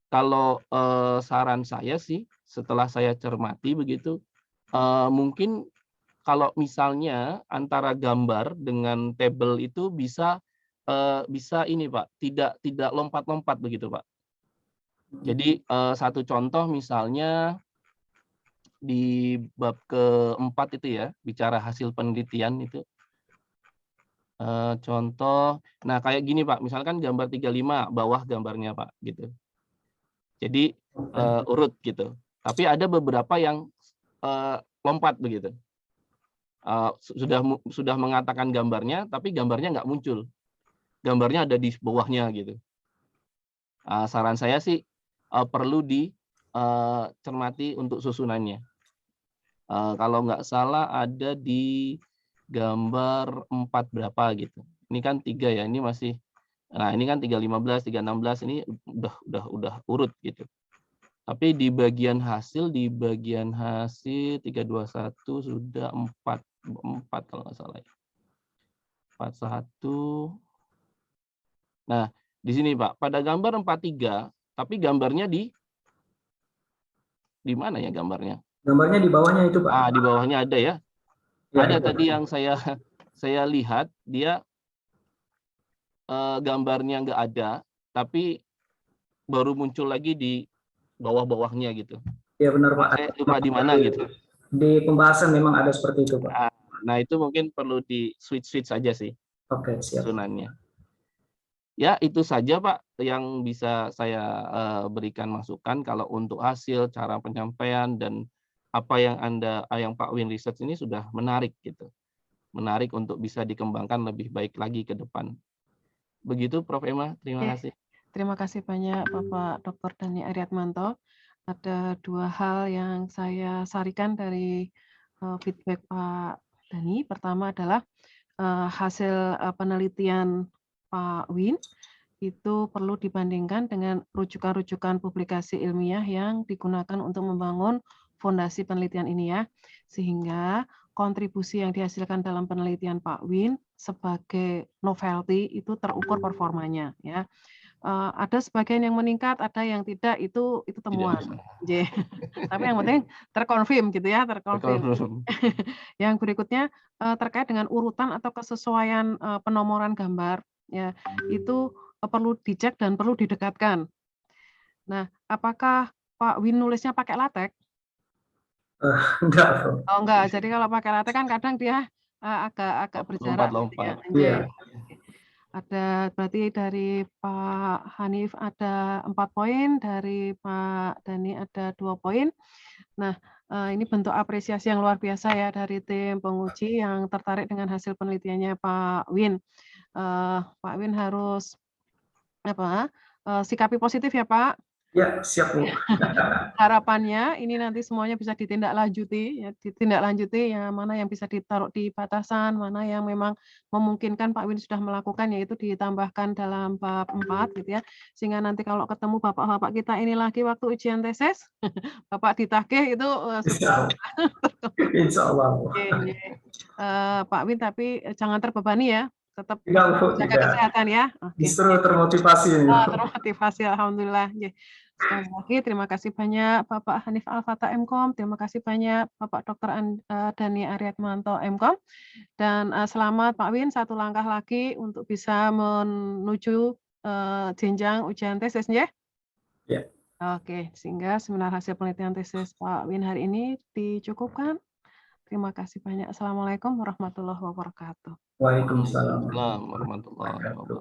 kalau saran saya sih setelah saya cermati begitu, mungkin kalau misalnya antara gambar dengan tabel itu bisa ini Pak, tidak lompat-lompat begitu Pak. Jadi satu contoh misalnya di bab keempat itu ya, bicara hasil penelitian itu. Contoh, nah kayak gini Pak, misalkan gambar 35 bawah gambarnya Pak gitu. Jadi urut gitu. Tapi ada beberapa yang lompat begitu. Sudah mengatakan gambarnya, tapi gambarnya nggak muncul. Gambarnya ada di bawahnya gitu. Saran saya sih perlu dicermati untuk susunannya. Kalau nggak salah ada di gambar 4 berapa gitu. Ini kan 3 ya, ini masih. Nah, ini kan 315, 316 ini udah urut gitu. Tapi di bagian hasil 321 sudah 4 kalau nggak salah ya. 41. Nah, di sini Pak, pada gambar 43, tapi gambarnya di mana ya gambarnya? Gambarnya di bawahnya itu, Pak. Di bawahnya ada ya. Ya, Ada itu. tadi yang saya lihat dia gambarnya nggak ada, tapi baru muncul lagi di bawah-bawahnya gitu. Ya benar Pak. Saya lupa di mana gitu. Di pembahasan memang ada seperti itu Pak. Nah itu mungkin perlu di switch saja sih. Oke, siap. Susunannya. Ya itu saja Pak yang bisa saya berikan masukan kalau untuk hasil, cara penyampaian dan apa yang Pak Win research ini sudah menarik gitu. Menarik untuk bisa dikembangkan lebih baik lagi ke depan. Begitu Prof. Emma, terima kasih. Terima kasih banyak Bapak Dr. Dhani Ariatmanto. Ada 2 hal yang saya sarikan dari feedback Pak Dhani. Pertama adalah hasil penelitian Pak Win itu perlu dibandingkan dengan rujukan-rujukan publikasi ilmiah yang digunakan untuk membangun fondasi penelitian ini ya. Sehingga kontribusi yang dihasilkan dalam penelitian Pak Win sebagai novelty itu terukur performanya ya. Ada sebagian yang meningkat, ada yang tidak, itu temuan. Tapi yang penting terkonfirm gitu ya, terkonfirm. Yang berikutnya terkait dengan urutan atau kesesuaian penomoran gambar ya, itu perlu dicek dan perlu didekatkan. Nah, apakah Pak Win nulisnya pakai latex? Enggak, Prof. Oh enggak, jadi kalau pakai latex kan kadang dia agak berjarak. Lompat-lompat. Iya. Ada berarti dari Pak Hanif ada 4 poin, dari Pak Dhani ada 2 poin. Nah, ini bentuk apresiasi yang luar biasa ya dari tim penguji yang tertarik dengan hasil penelitiannya Pak Win. Pak Win harus sikapi positif ya Pak. Ya, siap Bu. Harapannya ini nanti semuanya bisa ditindaklanjuti ya, mana yang bisa ditaruh di batasan, mana yang memang memungkinkan Pak Win sudah melakukan, yaitu ditambahkan dalam bab 4 gitu ya. Sehingga nanti kalau ketemu bapak-bapak kita ini lagi waktu ujian tesis, Bapak ditagih itu Insya Allah. Pak Win tapi jangan terbebani ya, tetap Bu, jaga kesehatan ya. Justru termotivasi ini. Termotivasi, alhamdulillah. Sekali lagi terima kasih banyak Bapak Hanif Alfata MKOM, terima kasih banyak Bapak Dr. Dhani Ariatmanto MKOM, dan selamat Pak Win 1 langkah lagi untuk bisa menuju jenjang ujian tesis ya. Ya. Oke, sehingga seminar hasil penelitian tesis Pak Win hari ini dicukupkan. Terima kasih banyak. Assalamualaikum warahmatullahi wabarakatuh. Waalaikumsalam Waalaikumsalam warahmatullahi wabarakatuh.